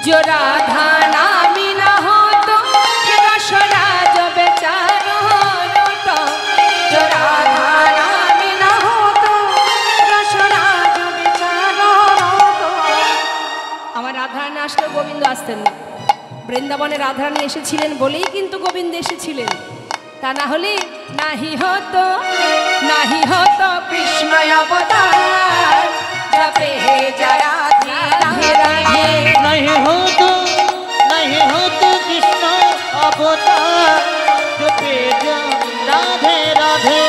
जो राधा नामी न हो तो रसराज बेचारो लूटो, जो राधा नामी न हो तो रसराज बेचारो लूटो। আমার রাধারানী আসলে গোবিন্দ আসতেন না। বৃন্দাবনে রাধারানী এসেছিলেন বলেই কিন্তু গোবিন্দ এসেছিলেন, তা না হলে নাহি হতো কৃষ্ণ অবতার জপে হে জয় রাধে রাধে। नहीं हो तो कृष्ण अवतार जपे जय राधे राधे।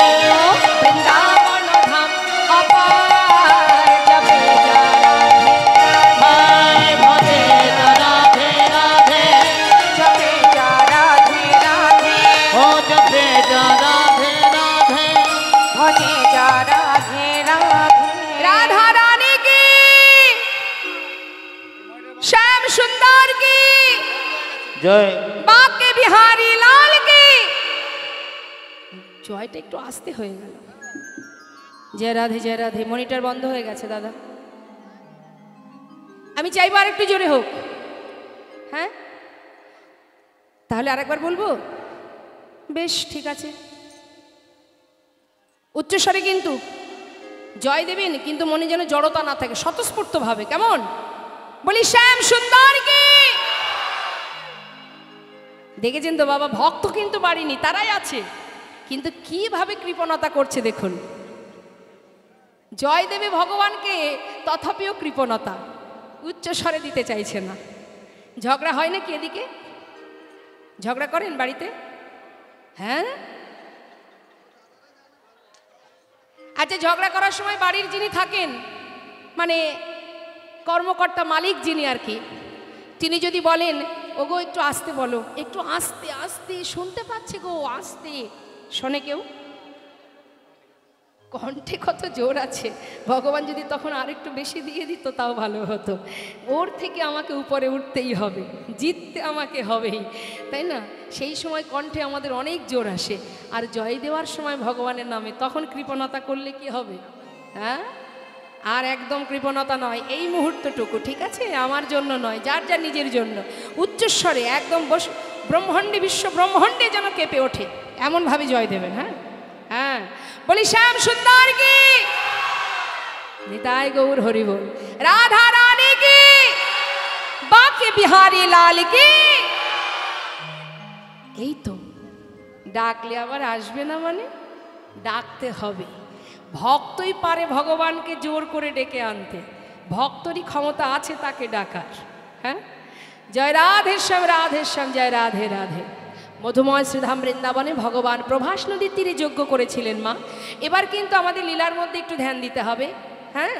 বৃন্দাবন ধাম অপার জপে জয় রাধে हाय भजे राधे राधे जपे जय राधे राधे, हो जपे जय राधे राधे। भजे जय राधे राधे। राधा रानी की, श्याम सुंदर की, जय बाके बिहारी लाल की। জয়টা একটু আস্তে হয়ে গেল। জয় রাধে জয় রাধে। মনিটর বন্ধ হয়ে গেছে দাদা, আমি চাইবো আর একটু জোরে হোক। হ্যাঁ, তাহলে আরেকবার বলবো? বেশ, ঠিক আছে। উচ্চস্বরে কিন্তু জয় দেবেন, কিন্তু মনে যেন জড়তা না থাকে, স্বতঃস্ফূর্ত ভাবে। কেমন? বলি শ্যাম সুন্দর কি। দেখেছেন তো বাবা, ভক্ত কিন্তু বাড়িনি, তারাই আছে, কিন্তু কিভাবে কৃপণতা করছে দেখুন। জয় দেবে ভগবানকে, তথাপিও কৃপণতা, উচ্চস্বরে দিতে চাইছে না। ঝগড়া হয় নাকি এদিকে? ঝগড়া করেন বাড়িতে? হ্যাঁ, আচ্ছা, ঝগড়া করার সময় বাড়ির যিনি থাকেন, মানে কর্মকর্তা মালিক যিনি আর কি, তিনি যদি বলেন ওগো একটু আস্তে বলো, একটু আস্তে আস্তে শুনতে পাচ্ছে গো, আস্তে শোনে কেউ? কণ্ঠে কত জোর আছে, ভগবান যদি তখন আরেকটু বেশি দিয়ে দিত তাও ভালো হতো। ওর থেকে আমাকে উপরে উঠতেই হবে, জিততে আমাকে হবেই, তাই না? সেই সময় কণ্ঠে আমাদের অনেক জোর আসে, আর জয় দেওয়ার সময় ভগবানের নামে তখন কৃপণতা করলে কি হবে? হ্যাঁ, আর একদম কৃপণতা নয় এই মুহূর্তটুকু, ঠিক আছে? আমার জন্য নয়, যার যার নিজের জন্য উচ্চস্বরে একদম ব্রহ্মাণ্ডে, বিশ্ব ব্রহ্মাণ্ডে যেন কেঁপে ওঠে এমনভাবে জয় দেবেন। হ্যাঁ হ্যাঁ, বলি শ্যাম সুন্দর কি, নিতাই গৌর হরি বল। রাধা রানী কি, বাকে বিহারী লাল কি। এই তো ডাকলে আবার আসবে না, মানে ডাকতে হবে। ভক্তই পারে ভগবানকে জোর করে ডেকে আনতে, ভক্তরই ক্ষমতা আছে তাকে ডাকার। হ্যাঁ, জয় রাধেশ্যাম রাধেশ্যাম, জয় রাধে রাধে। মধুময় শ্রীধাম বৃন্দাবনে ভগবান প্রভাস নদীর তীরে যজ্ঞ করেছিলেন মা। এবার কিন্তু আমাদের লীলার মধ্যে একটু ধ্যান দিতে হবে। হ্যাঁ,